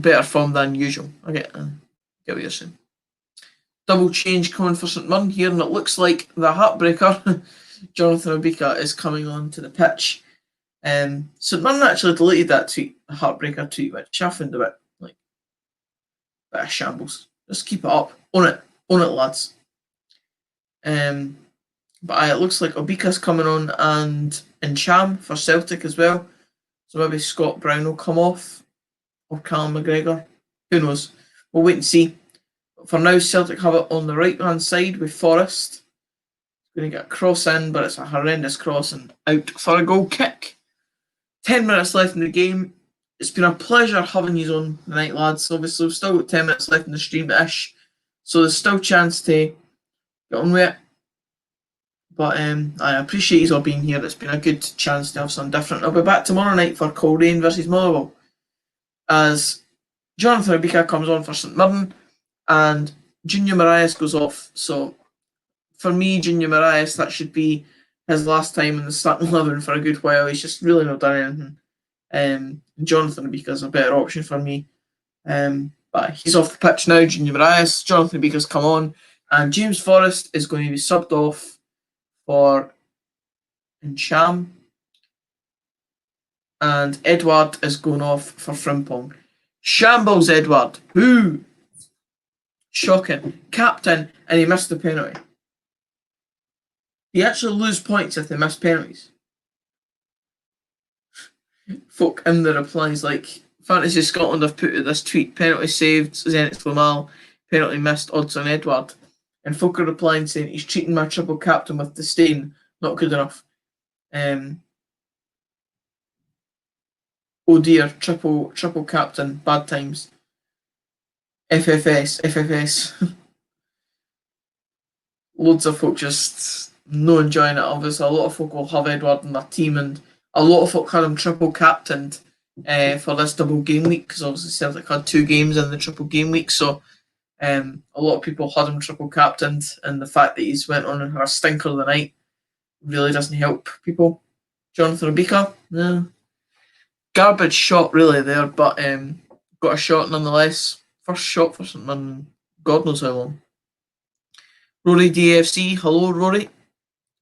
better form than usual. I get what you're saying. Double change coming for St Mirren here, and it looks like the heartbreaker, Jonathan Obika, is coming on to the pitch. St Mirren actually deleted that tweet, a heartbreaker tweet, which I found a bit of shambles. Just keep it up, own it, lads. But it looks like Obika's coming on and Cham for Celtic as well. So maybe Scott Brown will come off, or Callum McGregor. Who knows? We'll wait and see. But for now, Celtic have it on the right hand side with Forrest. Going to get a cross in, but it's a horrendous cross and out for a goal kick. 10 minutes left in the game. It's been a pleasure having you on tonight, lads. Obviously, we've still got 10 minutes left in the stream-ish, so there's still a chance to get on with it. But I appreciate you all being here. It's been a good chance to have something different. I'll be back tomorrow night for Coleraine versus Motherwell, as Jonathan Obika comes on for St Mirren and Junior Marias goes off. So for me, Junior Marias, that should be his last time in the starting 11 for a good while. He's just really not done anything. Jonathan Obika's a better option for me. But he's off the pitch now, Junior Marias. Jonathan Obika's come on, and James Forrest is going to be subbed off for Cham. And Edward is going off for Frimpong. Shambles, Edward. Who? Shocking. Captain, and he missed the penalty. You actually lose points if they miss penalties. Folk in the replies like, Fantasy Scotland have put out this tweet, penalty saved, Zenit Flamal, penalty missed, odds on Edward. And folk are replying saying, he's treating my triple captain with disdain, not good enough. Oh dear, triple captain, bad times. FFS. Loads of folk just no enjoying it. Obviously, a lot of folk will have Edward in their team, and a lot of folk had him triple captained for this double game week, because obviously Celtic had 2 games in the triple game week, so a lot of people had him triple captained, and the fact that he's went on and had a stinker of the night really doesn't help people. Jonathan Obika, garbage shot really there, but got a shot nonetheless. First shot for St Mirren, God knows how long. Rory DFC, hello Rory.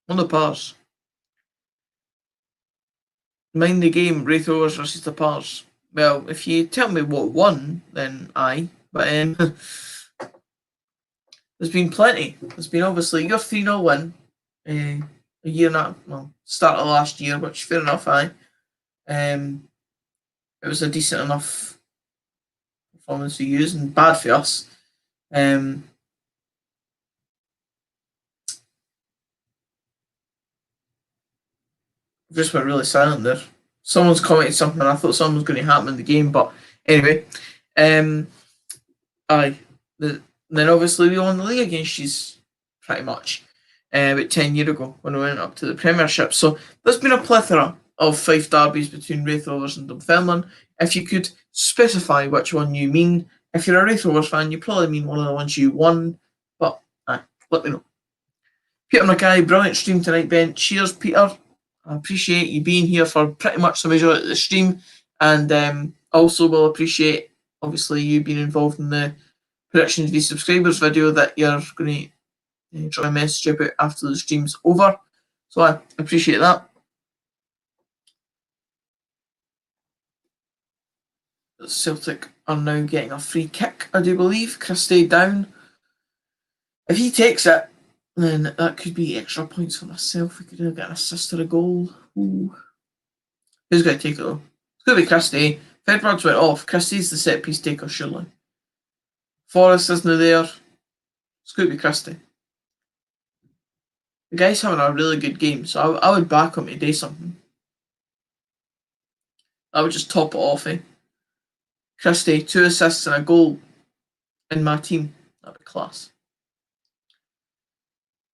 On the Pars. Mind the game, Wraith Rovers versus the Pars. Well, if you tell me what won, then aye. But there's been plenty. There's been obviously your 3-0 win a year now, well, start of last year, which fair enough, aye. It was a decent enough performance to use, and bad for us. Just went really silent there. Someone's commented something, and I thought something was going to happen in the game, but anyway, aye. Then obviously we won the league against you pretty much about 10 years ago when we went up to the Premiership. So there's been a plethora of Fife derbies between Wraith Rovers and Dunfermline. If you could specify which one you mean, if you're a Wraith Rovers fan, you probably mean one of the ones you won, but let me know. Peter Mackay, brilliant stream tonight, Ben. Cheers, Peter. I appreciate you being here for pretty much the majority of the stream, and also will appreciate, obviously, you being involved in the Predictions v Subscribers video that you're going to drop a message about after the stream's over. So I appreciate that. Celtic are now getting a free kick, I do believe. Christie down. If he takes it, then that could be extra points for myself. We could get an assist or a goal. Ooh. Who's going to take it though? It's going to be Christie. If Edwards went off, Christie's the set piece taker, surely. Forrest isn't there. It's going to be Christie. The guy's having a really good game, so I would back him to do something. I would just top it off, eh? Christie, 2 assists and a goal in my team. That'd be class.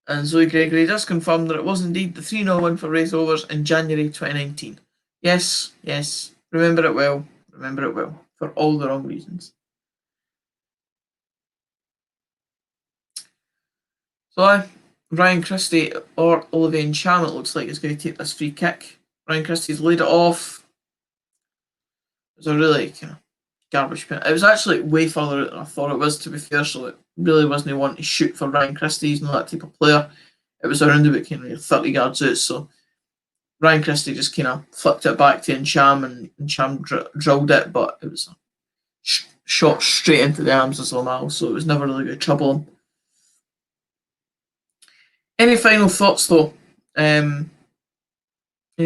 And Zoe Gregory does confirm that it was indeed the 3-0 win for Wraith Rovers in January 2019. Yes. Remember it well. For all the wrong reasons. So Ryan Christie or Olivier Cham, it looks like, is going to take this free kick. Ryan Christie's laid it off. It was a really kind of garbage penalty. It was actually way further out than I thought it was, to be fair, so it really wasn't one to shoot for Ryan Christie. He's not that type of player. It was around about kind of 30 yards out, so Ryan Christie just kind of flicked it back to Ncham, and Ncham drilled it, but it was a shot straight into the arms of Lamal, so it was never really going to trouble him. Any final thoughts, though? Any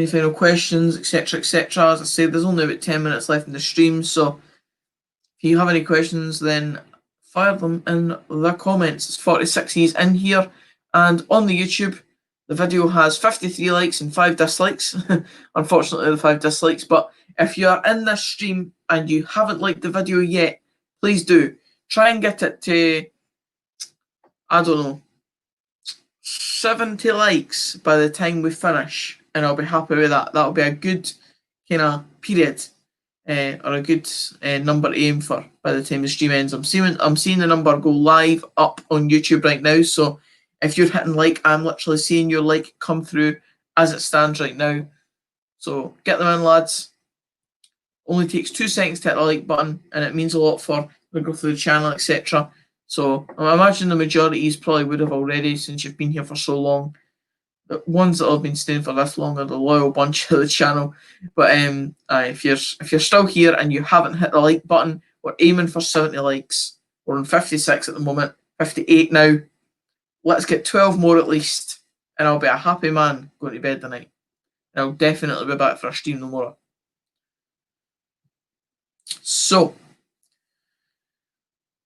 final questions, etc., etc.? As I said, there's only about 10 minutes left in the stream, so if you have any questions, then fire them in the comments. It's 46's in here, and on the YouTube, the video has 53 likes and 5 dislikes. Unfortunately, the 5 dislikes, but if you are in this stream and you haven't liked the video yet, please do. Try and get it to, I don't know, 70 likes by the time we finish, and I'll be happy with that. That'll be a good kind of period, or a good number to aim for by the time the stream ends. I'm seeing the number go live up on YouTube right now, so if you're hitting like, I'm literally seeing your like come through as it stands right now. So get them in, lads. Only takes 2 seconds to hit the like button, and it means a lot for the growth of the channel, etc. So I imagine the majority probably would have already, since you've been here for so long. The ones that have been staying for this long are the loyal bunch of the channel. But if you're still here and you haven't hit the like button, we're aiming for 70 likes. We're on 56 at the moment, 58 now. Let's get 12 more at least, and I'll be a happy man going to bed tonight. And I'll definitely be back for a stream tomorrow. So,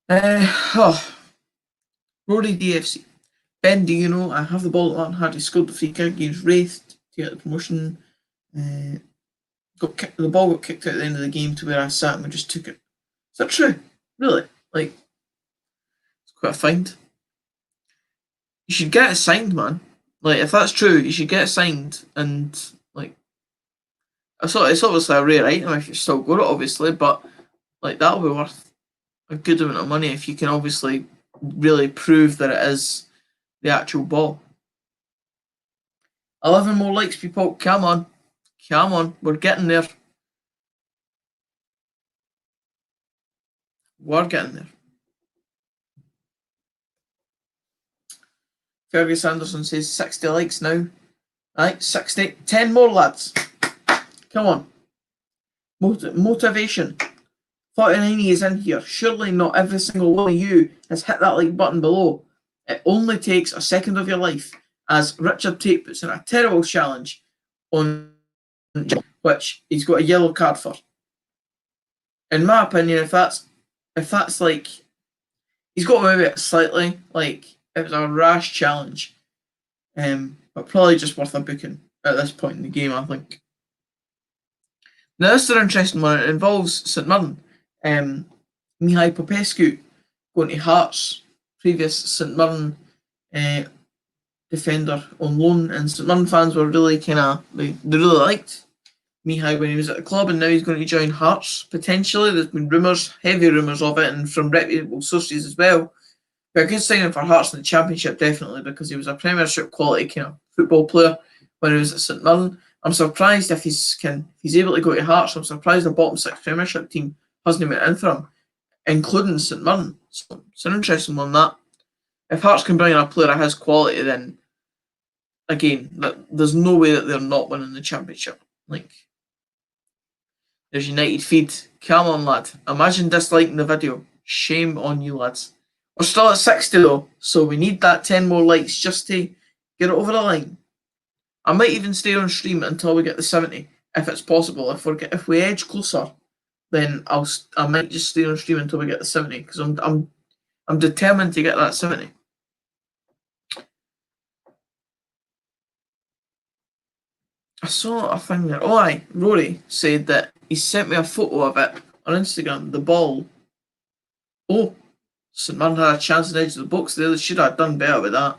Rory DFC. Ben, do you know I have the ball at Martin Hardy scored the free kick against Wraith to get the promotion? The ball got kicked out at the end of the game to where I sat and we just took it. Is that true? Really? Like, it's quite a find. You should get it signed, man. Like, if that's true, you should get it signed, and like, it's obviously a rare item if you still got it, obviously, but like that'll be worth a good amount of money if you can obviously really prove that it is the actual ball. 11 more likes, people. Come on. Come on. We're getting there. We're getting there. Fergus Anderson says 60 likes now. Right, 60. 10 more, lads. Come on. Motivation. 49 is in here. Surely not every single one of you has hit that like button below. It only takes a second of your life, as Richard Tate puts in a terrible challenge on which he's got a yellow card for. In my opinion, if that's like, he's got away with it slightly, like it was a rash challenge, but probably just worth a booking at this point in the game, I think. Now this is an interesting one. It involves St Mirren. Mihai Popescu going to Hearts, previous St Mirren defender on loan, and St Mirren fans were really they really liked Mihai when he was at the club, and now he's going to join Hearts potentially. There's been rumours, heavy rumours of it, and from reputable sources as well. But a good signing for Hearts in the Championship, definitely, because he was a Premiership quality kind of football player when he was at St Mirren. I'm surprised if he's able to go to Hearts. I'm surprised the bottom 6 Premiership team hasn't went in for him, including St Mirren. So it's an interesting one, that. If Hearts can bring in a player of his quality, then again, there's no way that they're not winning the Championship. Like, there's United feed. Come on, lad. Imagine disliking the video. Shame on you, lads. We're still at 60 though, so we need that 10 more likes just to get it over the line. I might even stay on stream until we get the 70, if it's possible. If we edge closer, then I might just stay on stream until we get the 70, because I'm determined to get that 70. I saw a thing there. Oh, aye. Rory said that he sent me a photo of it on Instagram. The ball. Oh, St Mirren had a chance at the edge of the box there. They should have done better with that.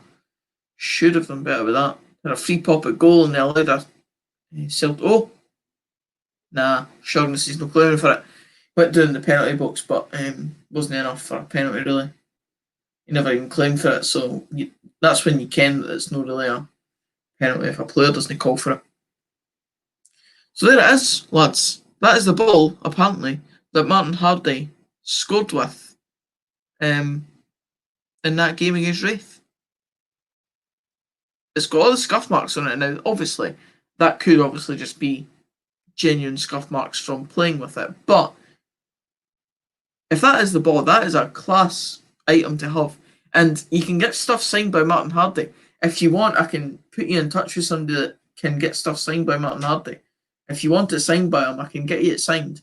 Should have done better with that. Had a free pop at goal and they allowed a Celtic. Oh, nah. Shaughnessy no claiming for it. Went down the penalty box, but wasn't enough for a penalty really. He never even claimed for it, so that's when you can that it's not really a penalty if a player doesn't call for it. So there it is, lads. That is the ball, apparently, that Martin Hardy scored with in that game against Wraith. It's got all the scuff marks on it now, obviously. that could obviously just be genuine scuff marks from playing with it. But if that is the ball, that is a class item to have. And you can get stuff signed by Martin Hardy. If you want, I can put you in touch with somebody that can get stuff signed by Martin Hardy. If you want it signed by him, I can get you it signed.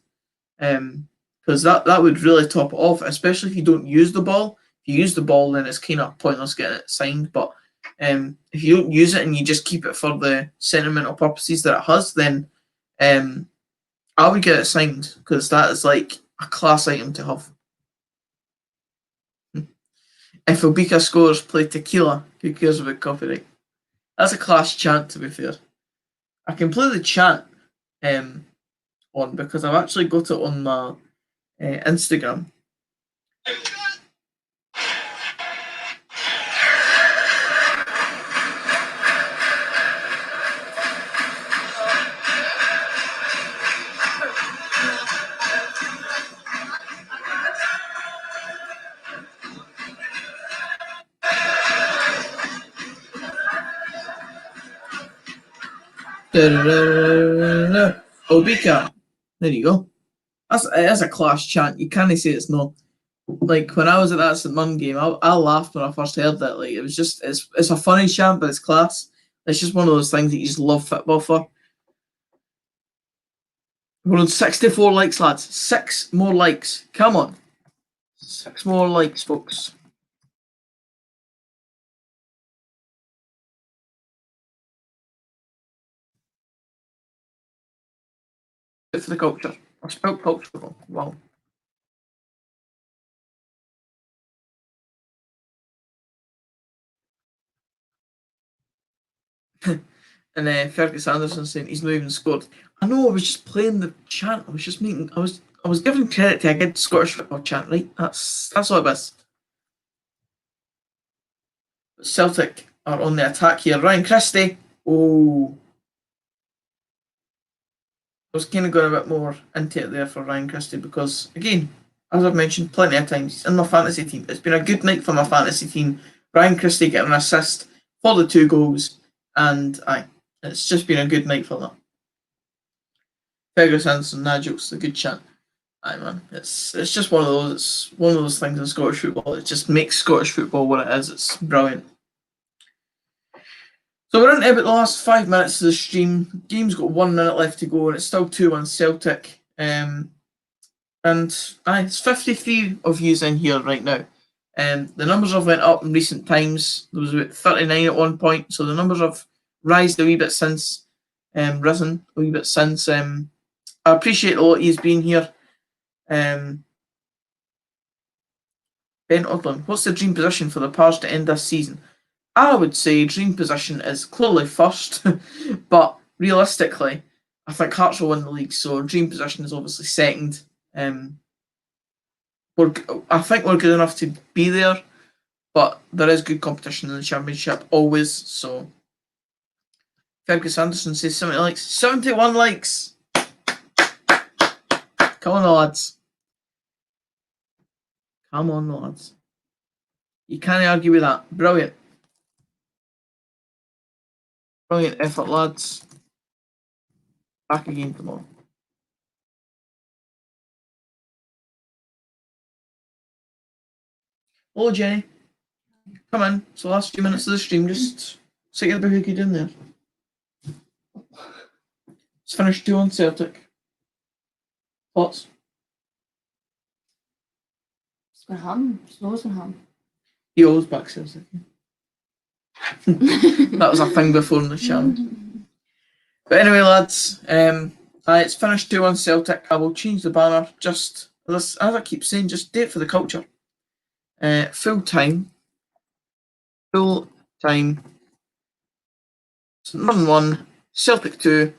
Because that would really top it off, especially if you don't use the ball. If you use the ball, then it's kind of pointless getting it signed. But if you don't use it and you just keep it for the sentimental purposes that it has, then I would get it signed because that is like a class item to have. If Obika scores, play Tequila. Who cares about copyright? That's a class chant, to be fair. I can play the chant on because I've actually got it on my Instagram. Obika. There you go. That's a class chant. You can't say it's not. Like when I was at that St Mirren game, I laughed when I first heard that. Like it was just it's a funny chant, but it's class. It's just one of those things that you just love football for. We're on 64 likes, lads. 6 more likes. Come on. 6 more likes, folks. Good for the culture. I spelled culture wrong. Wow. And Fergus Anderson saying he's not even scored. I know. I was just playing the chant. I was just making. I was giving credit to a good Scottish football chant. Right. That's all it was. Celtic are on the attack here. Ryan Christie. Oh. I was kind of going a bit more into it there for Ryan Christie because, again, as I've mentioned plenty of times, he's in my fantasy team. It's been a good night for my fantasy team. Ryan Christie getting an assist for the 2 goals, and it's just been a good night for them. Fergus Anderson, nah jokes, a good chant. Aye man, it's just one of those. It's one of those things in Scottish football. It just makes Scottish football what it is. It's brilliant. So we're into about the last 5 minutes of the stream. Game's got 1 minute left to go, and it's still 2-1 Celtic. And it's 53 of yous in here right now. The numbers have went up in recent times. There was about 39 at one point, so the numbers have risen a wee bit since, risen a wee bit since. I appreciate a lot of yous being here. Ben Odlin, what's the dream position for the Pars to end this season? I would say dream position is clearly first, but realistically, I think Hearts will win the league, so dream position is obviously second. I think we're good enough to be there, but there is good competition in the Championship always, so Fergus Anderson says 70 likes. 71 likes! Come on, lads. Come on, lads. You can't argue with that. Brilliant. Brilliant effort, lads. Back again tomorrow. Hello, Jenny. Come in. It's the last few minutes of the stream. Just sit your behookie down there. It's finished 2-1 Celtic. Thoughts? It's going to happen. It's always going to happen. He always backs Celtic. That was a thing before in the channel. But anyway, lads, it's finished 2-1 Celtic. I will change the banner just, as I keep saying, just do it for the culture. Full time. St Mirren 1, Celtic 2.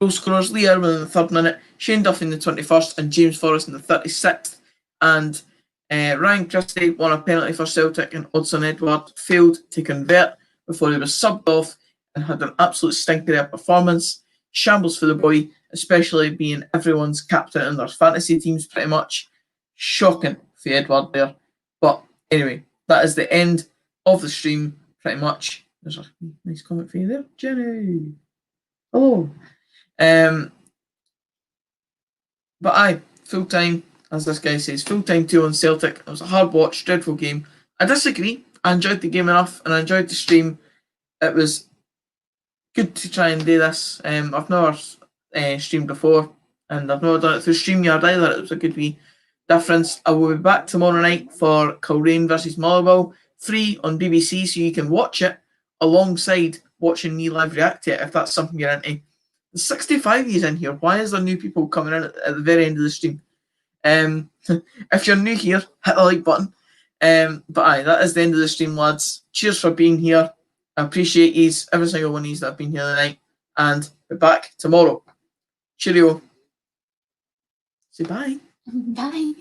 Goal scorers Lee Irwin in the 3rd minute, Shane Duffy in the 21st, and James Forrest in the 36th. And Ryan Christie won a penalty for Celtic, and Odsonne Edouard failed to convert before he was subbed off and had an absolute stinker of a performance. Shambles for the boy, especially being everyone's captain in their fantasy teams pretty much. Shocking for Edouard there. But anyway, that is the end of the stream pretty much. There's a nice comment for you there, Jenny. Oh. But aye, full time, as this guy says, full time 2 on Celtic. It was a hard watch, dreadful game. I disagree. I enjoyed the game enough and I enjoyed the stream. It was good to try and do this. I've never streamed before and I've never done it through StreamYard either. It was a good wee difference. I will be back tomorrow night for Kilrain versus Motherwell, free on BBC, so you can watch it alongside watching me live react to it if that's something you're into. There's 65 years in here. Why is there new people coming in at the very end of the stream? If you're new here, hit the like button. But aye, that is the end of the stream, lads. Cheers for being here. I appreciate yous, every single one of yous that have been here tonight, and be back tomorrow. Cheerio. Say bye. Bye.